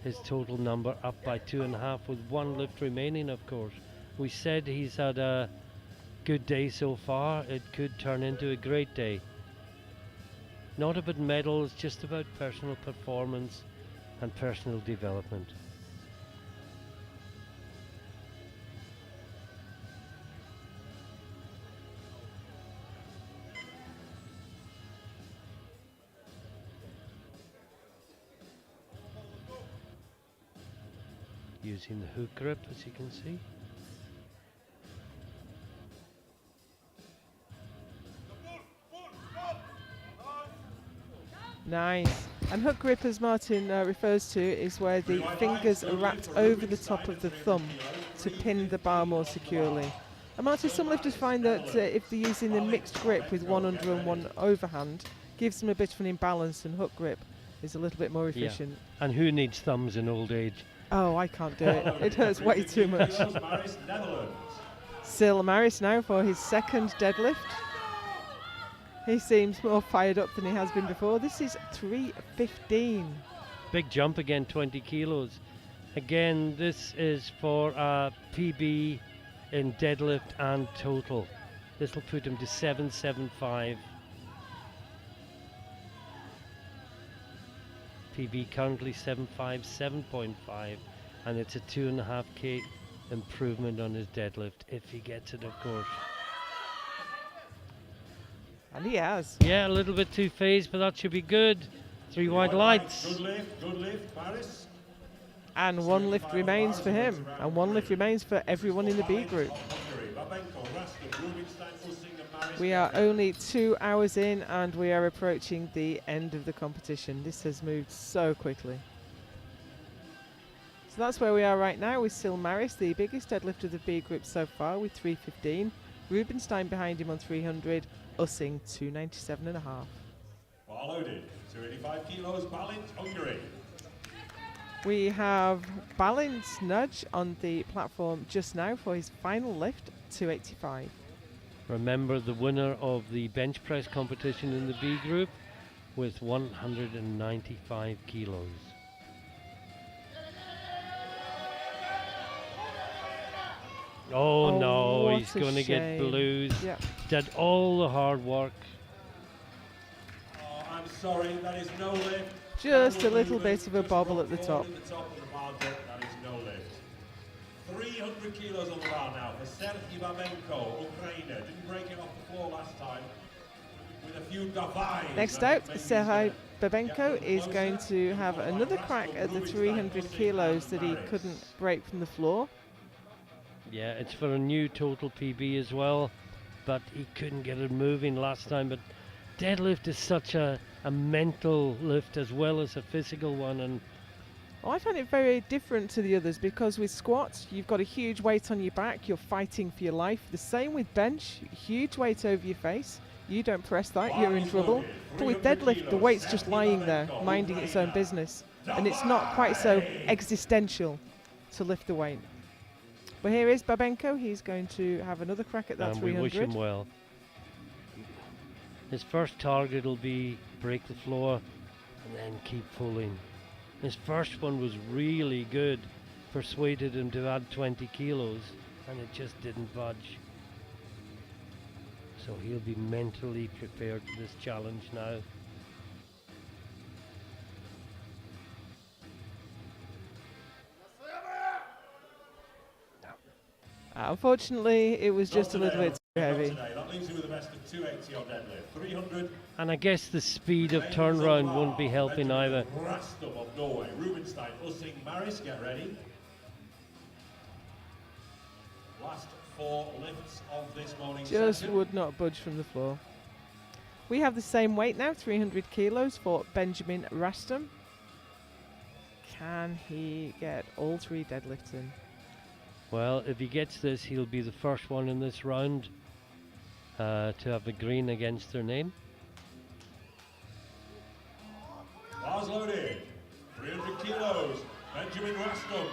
his total number up by 2.5 with 1 lift remaining, of course. We said he's had a good day so far. It could turn into a great day. Not about medals, just about personal performance and personal development. using the hook grip, as you can see. Nice. And hook grip, as Martin refers to, is where the fingers are wrapped over the top of the thumb to pin the bar more securely. And Martin, some lifters find that if they're using the mixed grip with one under and one overhand, gives them a bit of an imbalance, and hook grip is a little bit more efficient. And who needs thumbs in old age? Oh, I can't do it. It hurts way too much. Sil Maris now for his second deadlift. He seems more fired up than he has been before. This is 315. Big jump again, 20 kilos. Again, this is for a PB in deadlift and total. This will put him to 775. PB currently 7.5, and it's a 2.5k improvement on his deadlift if he gets it, of course. And he has. Yeah, a little bit too phased, but that should be good. 3 white lights. Good lift, Paris. And one lift remains for him, and one lift remains for everyone in the B group. We are only 2 hours in, and we are approaching the end of the competition. This has moved so quickly. So that's where we are right now with Sil Maris, the biggest deadlifter of the B group so far, with 315. Rubenstein behind him on 300. Ussing 297.5. Bar loaded, 285 kilos, Balint, Hungary. We have Balint's nudge on the platform just now for his final lift, 285. Remember the winner of the bench press competition in the B group with 195 kilos. Oh no, he's going to get blues. Yep. Did all the hard work. Oh, I'm sorry, that is no lift. Just a little bit of a bobble at the top. That is no lift. 300 kilos on the bar now for Serhii Babenko, Ukraine. Didn't break it off the floor last time. With a few gavais. Next out, Serhii Babenko is going to have another crack at the 300 kilos that he couldn't break from the floor. Yeah, it's for a new total PB as well, but he couldn't get it moving last time. But deadlift is such a mental lift as well as a physical one, and I find it very different to the others because with squats, you've got a huge weight on your back, you're fighting for your life. The same with bench, huge weight over your face. You don't press that, you're in trouble. But with deadlift, the weight's just lying there, minding its own business. And it's not quite so existential to lift the weight. But here is Babenko. He's going to have another crack at that 300. we wish him well. His first target will be break the floor and then keep pulling. His first one was really good, persuaded him to add 20 kilos, and it just didn't budge. So he'll be mentally prepared for this challenge now. Unfortunately, it was just a little bit too heavy. That leaves you with a best of 280 on deadlift. 300. And I guess the speed of turnaround won't be helping either. Rastum of Norway. Rubenstein, Ussing, Maris, get ready. Last 4 lifts of this morning Just session. would not budge from the floor. We have the same weight now, 300 kilos for Benjamin Rastum. Can he get all 3 deadlifts in? Well, if he gets this, he'll be the first one in this round to have a green against their name. Bars loaded. 300 kilos. Benjamin Rastum,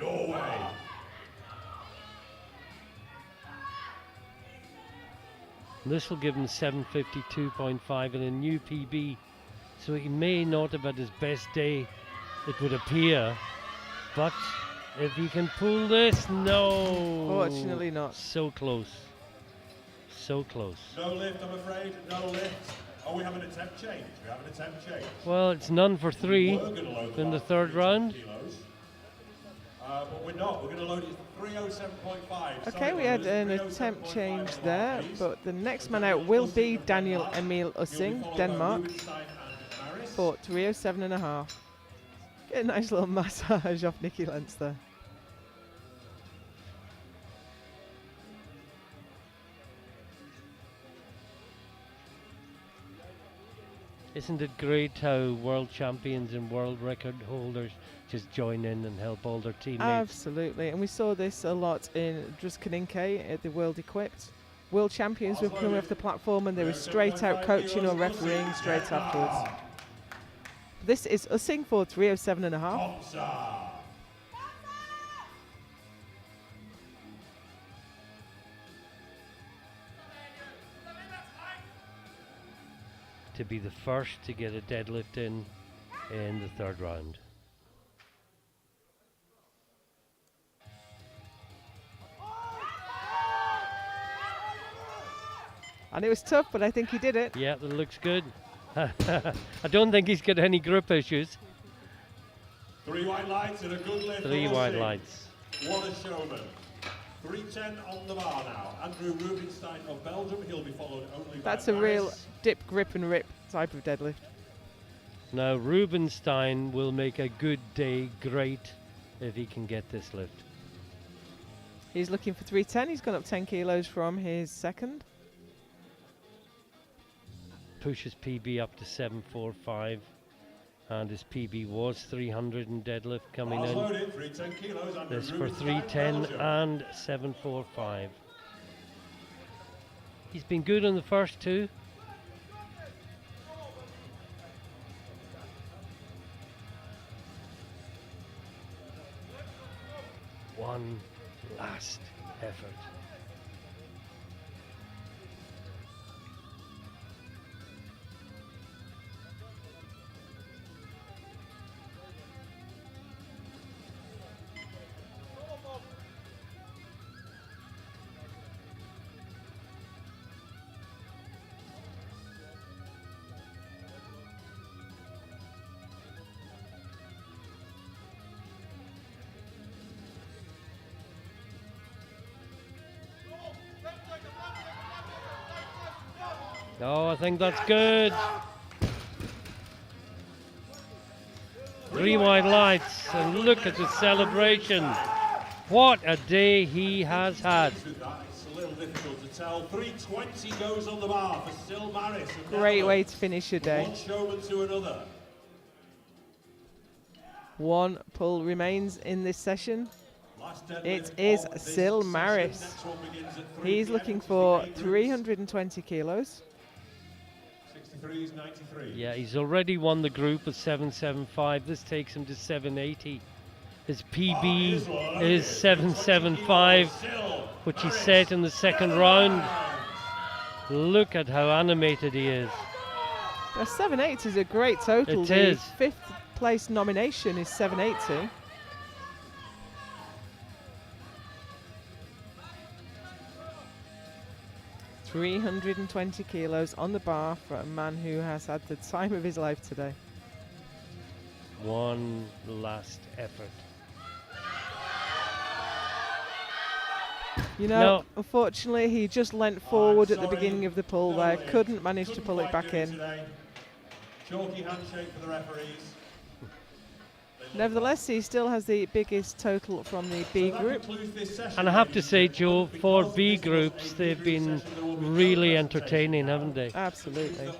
Norway. This will give him 752.5 and a new PB. So he may not have had his best day, it would appear. But if he can pull this, no. Fortunately not. So close. So close. No lift, I'm afraid. No lift. Oh, we have an attempt change. We have an attempt change. Well, it's none for 3 in the third round. But we're not. We're going to load it to 307.5. Okay, we had an attempt change there, but the next man out will be Daniel Emil Ussing, Denmark, for 307.5. Get a nice little massage off Nicky Lentz there. Isn't it great how world champions and world record holders just join in and help all their teammates? Absolutely, and we saw this a lot in Druskininke at the World Equipped. World champions were coming off the platform and they were straight out coaching or refereeing straight afterwards. This is Ussing for 307.5. To be the first to get a deadlift in the third round. And it was tough, but I think he did it. Yeah, that looks good. I don't think he's got any grip issues. 3 white lights and a good lift. 3 white lights. What a showman. 310 on the bar now. Andrew Rubinstein of Belgium. He'll be followed only by That's a real dip, grip and rip type of deadlift. Now Rubinstein will make a good day great if he can get this lift. He's looking for 310. He's gone up 10 kilos from his second. Pushes PB up to 745, and his PB was 300 in deadlift coming in. Loaded, 310 kilos, This for Rubinstein, 310 Belgium. and 745. He's been good on the first two. One last effort. Oh, I think that's good. 3 white lights, and look at the celebration. What a day he has had. It's a little difficult to tell. 320 goes on the bar for Sil Maris. of Great way Netherlands. to finish your From day. one showman to another. One pull remains in this session. Last deadlift It is of this Sil session. Maris. Next one begins at 3 He's PM, looking which is for the A groups. 320 kilos. 63s, 93s. Yeah, he's already won the group of 775. This takes him to 780. His PB is 775, which he set in the second round. Look at how animated he is. A 780 is a great total. It The is. 5th place nomination is 780. $320 kilos on the bar for a man who has had the time of his life today. One last effort. You know, No. unfortunately, he just leant forward at the sorry. beginning of the pull No there, lift. couldn't manage to Couldn't pull it quite back do it in. today. Chalky handshake for the referees. Nevertheless, he still has the biggest total from the B group. And I have to say, Joe, for B groups, they've been really entertaining, haven't they? Absolutely.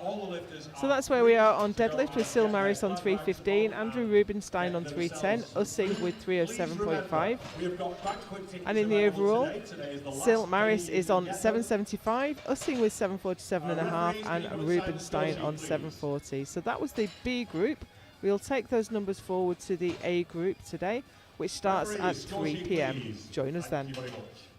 So that's where we are on deadlift with Sil Maris on 315, Andrew Rubinstein on 310, Ussing with 307.5. And in the overall, Sil Maris is on 775, Ussing with 747.5, and Rubinstein on 740. So that was the B group. We'll take those numbers forward to the A group today, which starts at 3 PM. Join us then. Thank you very much.